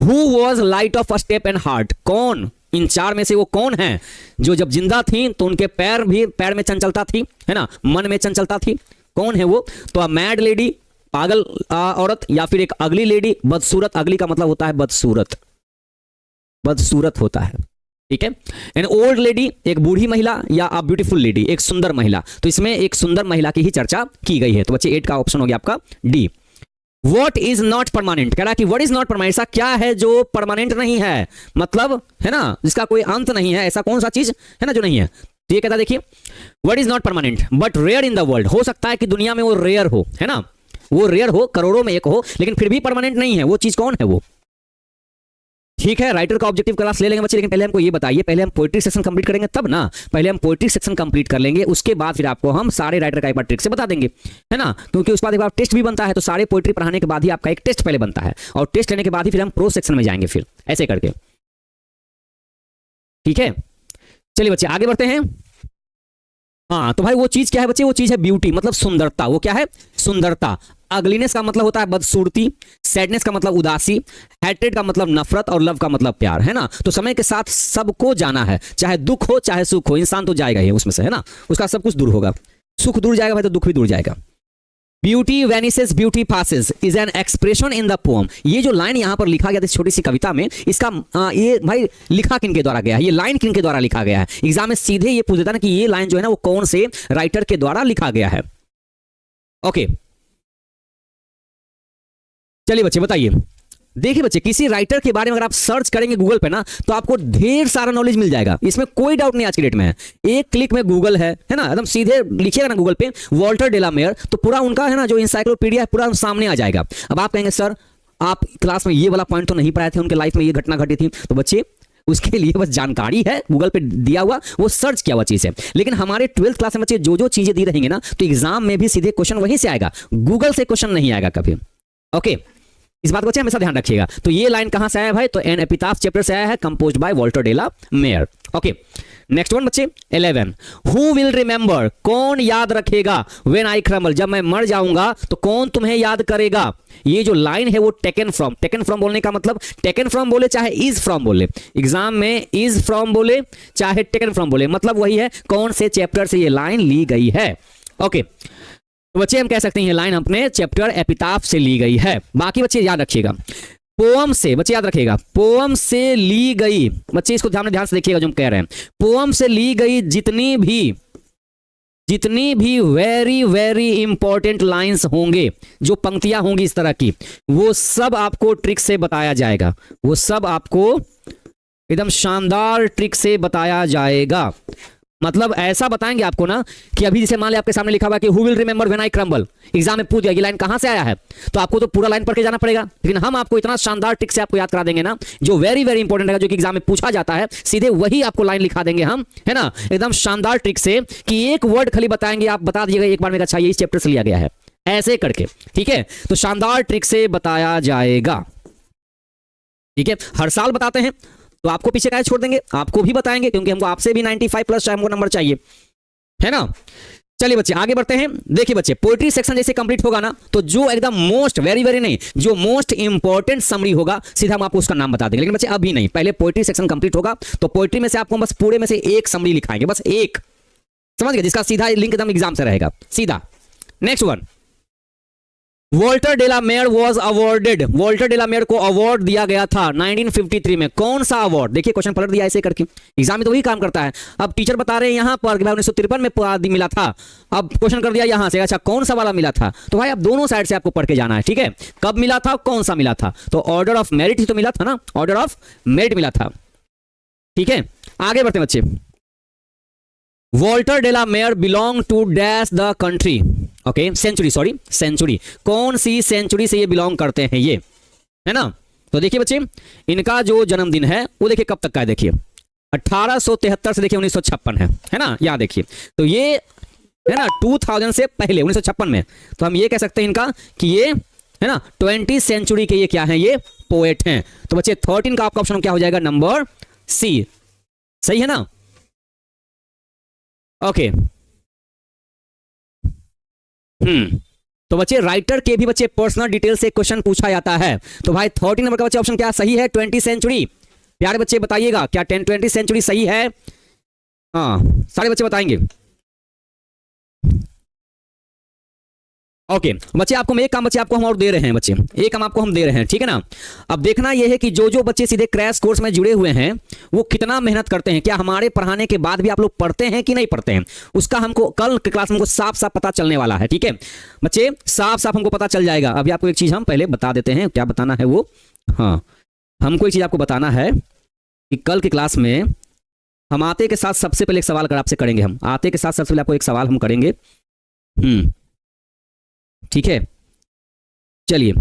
[SPEAKER 1] who was light of a step and heart. कौन इन चार में से वो कौन है जो जब जिंदा थी तो उनके पैर में चंचलता थी, है ना, मन में चंचलता थी? कौन है वो? तो अ मैड लेडी, पागल औरत, या फिर एक अगली लेडी, बदसूरत। अगली का मतलब होता है बदसूरत, बदसूरत होता है। ठीक है, एन ओल्ड लेडी, एक बूढ़ी महिला, या अ ब्यूटीफुल लेडी, एक सुंदर महिला। तो इसमें एक सुंदर महिला की ही चर्चा की गई है। तो बच्चे 8 का ऑप्शन हो गया आपका D. What is not permanent, कह रहा है कि what is not permanent, ऐसा क्या है जो परमानेंट नहीं है, मतलब है ना जिसका कोई अंत नहीं है, ऐसा कौन सा चीज है ना जो नहीं है? तो ये कहता देखिए, what is not permanent but rare in the world। हो सकता है कि दुनिया में वो रेयर हो, है ना, वो रेयर हो, करोड़ों में एक हो, लेकिन फिर भी परमानेंट नहीं है। वो चीज कौन है वो? ठीक है, राइटर का ऑब्जेक्टिव क्लास ले लेंगे बच्चे, लेकिन पहले हमको ये बताइए, पहले हम पोएट्री सेक्शन कंप्लीट करेंगे तब ना। पहले हम पोएट्री सेक्शन कंप्लीट कर लेंगे, उसके बाद फिर आपको हम सारे राइटर का एक बार ट्रिक से बता देंगे, है ना, क्योंकि उसके बाद एक बार टेस्ट भी बनता है। तो सारे पोएट्री पढ़ाने के बाद ही आपका एक टेस्ट पहले बनता है, और टेस्ट लेने के बाद ही फिर हम प्रोज सेक्शन में जाएंगे, फिर ऐसे करके। ठीक है, चलिए बच्चे आगे बढ़ते हैं। हाँ, तो भाई वो चीज क्या है बच्चे? वो चीज है ब्यूटी, मतलब सुंदरता। वो क्या है? सुंदरता। अगलीनेस का मतलब होता है बदसूरती, सैडनेस का मतलब उदासी, हैट्रेड का मतलब नफरत, और लव का मतलब प्यार, है ना। तो समय के साथ सबको जाना है, चाहे दुख हो चाहे सुख हो, इंसान तो जाएगा ही उसमें से, है ना, उसका सब कुछ दूर होगा। सुख दूर जाएगा भाई तो दुख भी दूर जाएगा। Beauty vanishes beauty passes is an expression in the poem. ये जो लाइन यहां पर लिखा गया था छोटी सी कविता में, इसका ये भाई लिखा किनके द्वारा गया है? ये लाइन किनके द्वारा लिखा गया है? एग्जाम में सीधे ये पूछ देता ना कि ये लाइन जो है ना वो कौन से राइटर के द्वारा लिखा गया है। ओके, चलिए बच्चे बताइए। देखिए बच्चे, किसी राइटर के बारे में अगर आप सर्च करेंगे गूगल पे ना तो आपको ढेर सारा नॉलेज मिल जाएगा, इसमें कोई डाउट नहीं आज की डेट में है। एक क्लिक में गूगल है ना, एकदम सीधे लिखिएगा ना गूगल पे वॉल्टर डे ला मेयर, तो पूरा उनका है ना जो इंसाइक्लोपीडिया है पूरा सामने आ जाएगा। अब आप कहेंगे सर आप क्लास में ये वाला पॉइंट तो नहीं पढ़ाए थे, उनके लाइफ में ये घटना घटी थी। तो बच्चे उसके लिए बस जानकारी है, गूगल पे दिया हुआ, वो सर्च किया हुआ चीज है। लेकिन हमारे 12th क्लास में बच्चे जो जो चीजें दी रहेंगे ना, तो एग्जाम में भी सीधे क्वेश्चन वहीं से आएगा, गूगल से क्वेश्चन नहीं आएगा कभी। ओके, इस बात को बच्चे हमेशा ध्यान रखिएगा। तो ये लाइन कहां से आया भाई? तो एन एपिटाफ चैप्टर से आया है, composed by Walter de la Mare. Okay, next one बच्चे 11, हु विल रिमेंबर, कौन याद रखेगा, व्हेन आई क्रम्बल, जब मैं मर जाऊंगा तो कौन तुम्हें याद करेगा। ये जो लाइन है वो टेकन फ्रॉम बोलने का मतलब टेकन फ्रॉम बोले चाहे इज फ्रॉम बोले, एग्जाम में इज फ्रॉम बोले चाहे टेकन फ्रॉम बोले, मतलब वही है कौन से चैप्टर से ये लाइन ली गई है। ओके, तो बच्चे हम कह सकते हैं ये लाइन अपने चैप्टर एपिटाफ से ली गई है। बाकी बच्चे याद रखिएगा, पोअम से, बच्चे याद रखिएगा, पोअम से ली गई, बच्चे इसको ध्यान से देखिएगा जो हम कह रहे हैं, पोअम से ली गई जितनी भी जितनी भी वेरी वेरी इंपॉर्टेंट लाइंस होंगे, जो पंक्तियां होंगी इस तरह की, वो सब आपको ट्रिक से बताया जाएगा, वो सब आपको एकदम शानदार ट्रिक से बताया जाएगा। मतलब ऐसा बताएंगे आपको ना कि अभी जैसे मान लिया आपके सामने लिखा हुआ कि who will remember when I crumble, exam में पूछ दिया ये लाइन कहां से आया है, तो आपको तो पूरा लाइन पढ़ के जाना पड़ेगा, लेकिन हम आपको इतना शानदार ट्रिक से आपको याद करा देंगे ना, जो वेरी वेरी इंपॉर्टेंट है, जो कि एग्जाम में पूछा जाता है, सीधे वही आपको लाइन लिखा देंगे हम, है ना, एकदम शानदार ट्रिक से, कि एक वर्ड खाली बताएंगे, आप बता दीजिएगा एक बार में, अच्छा ये इस चैप्टर से लिया गया है, ऐसे करके, ठीक है। तो शानदार ट्रिक से बताया जाएगा, ठीक है। हर साल बताते हैं, तो आपको पीछे काहे छोड़ देंगे, आपको भी बताएंगे, क्योंकि हमको आपसे भी 95 प्लस हमको नंबर चाहिए, है ना। चलिए बच्चे आगे बढ़ते हैं। देखिए बच्चे, पोएट्री सेक्शन जैसे कंप्लीट होगा ना, तो जो एकदम मोस्ट वेरी वेरी नहीं, जो मोस्ट इंपॉर्टेंट समरी होगा, सीधा हम आपको उसका नाम बता देंगे, लेकिन बच्चे अभी नहीं, पहले पोएट्री सेक्शन कंप्लीट होगा, तो पोएट्री में से आपको बस पूरे में से एक समरी लिखाएंगे, बस एक, समझ गए, जिसका सीधा लिंक एकदम एग्जाम से रहेगा सीधा। Next one, Walter de la Mare was awarded, Walter de la Mare को अवार्ड दिया गया था 1953 में, कौन सा अवार्ड, देखिए क्वेश्चन पलट दिया ऐसे करके, एग्जाम में तो वही काम करता है। अब टीचर बता रहे हैं यहां पर कि भाई 1953 में मिला था, अब क्वेश्चन कर दिया यहां से, अच्छा कौन सा वाला मिला था, तो भाई अब दोनों साइड से आपको पढ़ के जाना है, ठीक है, कब मिला था, कौन सा मिला था, तो ऑर्डर ऑफ मेरिट ही तो मिला था ना, ऑर्डर ऑफ मेरिट मिला था, ठीक है। आगे बढ़ते बच्चे, Walter de la Mare belong to dash the country, okay century, sorry century, कौन सी सेंचुरी से ये बिलोंग करते हैं ये, है ना। तो देखिए बच्चे, इनका जो जन्मदिन है वो देखिए कब तक का है, देखिए 1873 से देखिए 1956 है ना, यहां देखिए, तो ये है ना 2000 से पहले 1956 में, तो हम ये कह सकते हैं इनका कि ये है ना 20th सेंचुरी के ये क्या है, ये पोएट हैं। तो बच्चे 13 का आपका ऑप्शन क्या हो जाएगा, नंबर सी, सही है ना, ओके। तो बच्चे राइटर के भी बच्चे पर्सनल डिटेल से क्वेश्चन पूछा जाता है, तो भाई 13 नंबर का बच्चे ऑप्शन क्या सही है, 20th सेंचुरी, प्यारे बच्चे बताइएगा क्या 20th सेंचुरी सही है, हाँ सारे बच्चे बताएंगे, ओके बच्चे। आपको मैं एक काम बच्चे आपको हम और दे रहे हैं, बच्चे एक काम आपको हम दे रहे हैं, ठीक है ना। अब देखना यह है कि जो जो बच्चे सीधे क्रैश कोर्स में जुड़े हुए हैं वो कितना मेहनत करते हैं, क्या हमारे पढ़ाने के बाद भी आप लोग पढ़ते हैं कि नहीं पढ़ते हैं, उसका हमको कल के क्लास में हमको साफ साफ पता चलने वाला है, ठीक है बच्चे, साफ साफ हमको पता चल जाएगा। अभी आपको एक चीज हम पहले बता देते हैं, क्या बताना है वो, हाँ हमको एक चीज आपको बताना है कि कल की क्लास में हम आते के साथ सबसे पहले एक सवाल कर आपसे करेंगे, हम आते के साथ सबसे पहले आपको एक सवाल हम करेंगे, ठीक है। चलिए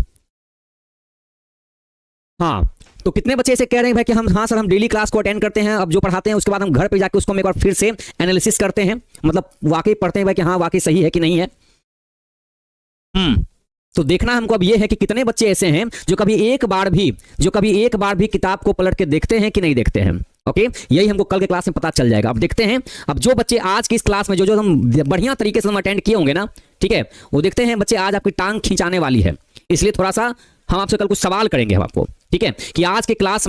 [SPEAKER 1] हाँ, तो कितने बच्चे ऐसे कह रहे हैं भाई कि हम हाँ सर हम डेली क्लास को अटेंड करते हैं, अब जो पढ़ाते हैं उसके बाद हम घर पे जाके उसको हम एक बार फिर से एनालिसिस करते हैं, मतलब वाकई पढ़ते हैं भाई कि हाँ वाकई सही है कि नहीं है। तो देखना हमको अब ये है कि कितने बच्चे ऐसे हैं जो कभी एक बार भी किताब को पलट के देखते हैं कि नहीं देखते हैं, ओके यही हमको कल के क्लास में पता चल जाएगा। अब देखते हैं, अब जो बच्चे आज की इस क्लास में जो जो हम बढ़िया तरीके से हम अटेंड किए होंगे ना, ठीक है, वो देखते हैं बच्चे आज आपकी टांग खींचाने वाली है, इसलिए थोड़ा सा हम आपसे कल कुछ सवाल करेंगे हम आपको, ठीक है, कि आज के क्लास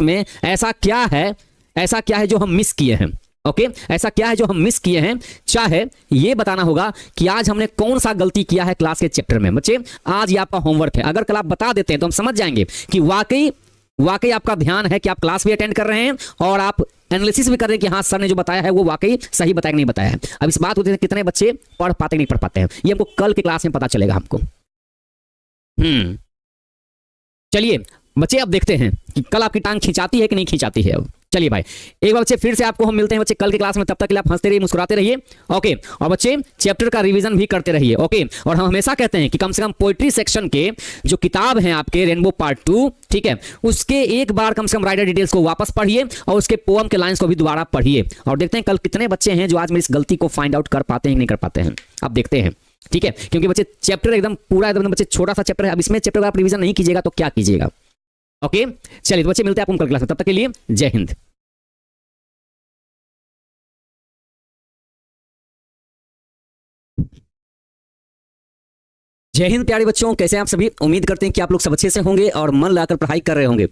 [SPEAKER 1] में ऐसा क्या है जो हम मिस किए हैं, ओके ऐसा क्या है जो हम मिस किए हैं, चाहे ये बताना होगा कि आज हमने कौन सा गलती किया है क्लास के चैप्टर में। बच्चे आज ये आपका होमवर्क है, अगर कल आप बता देते हैं तो हम समझ जाएंगे कि वाकई आपका ध्यान है कि आप क्लास भी अटेंड कर रहे हैं और आप एनालिसिस भी कर रहे हैं कि हाँ सर ने जो बताया है वो वाकई सही बताया नहीं बताया है। अब इस बात होती है कितने बच्चे पढ़ पाते नहीं पढ़ पाते हैं, ये हमको कल के क्लास में पता चलेगा हमको। चलिए बच्चे अब देखते हैं कि कल आपकी टांग खिंचाती है कि नहीं खिंचाती है। अब चलिए भाई एक बार बच्चे फिर से आपको हम मिलते हैं बच्चे कल की क्लास में, तब तक के लिए आप हंसते रहिए मुस्कुराते रहिए, ओके, और बच्चे चैप्टर का रिवीजन भी करते रहिए, ओके। और हम हमेशा कहते हैं कि कम से कम पोएट्री सेक्शन के जो किताब हैं आपके रेनबो पार्ट 2, ठीक है, उसके एक बार कम से कम राइटर डिटेल्स को वापस पढ़िए और उसके पोएम के लाइंस को भी दोबारा पढ़िए, और देखते हैं कल कितने बच्चे हैं जो आज मेरी इस गलती को फाइंड आउट कर पाते हैं कि नहीं कर पाते हैं। अब देखते हैं, ठीक है, क्योंकि बच्चे चैप्टर एकदम पूरा एकदम बच्चे छोटा सा चैप्टर है, अब इसमें चैप्टर का आप रिवीजन नहीं कीजिएगा तो क्या कीजिएगा, ओके। चलिए तो बच्चे मिलते हैं आपको कल क्लास में, तब तक के लिए जय हिंद। जय हिंद प्यारे बच्चों, कैसे आप सभी, उम्मीद करते हैं कि आप लोग सब अच्छे से होंगे और मन लगाकर पढ़ाई कर रहे होंगे।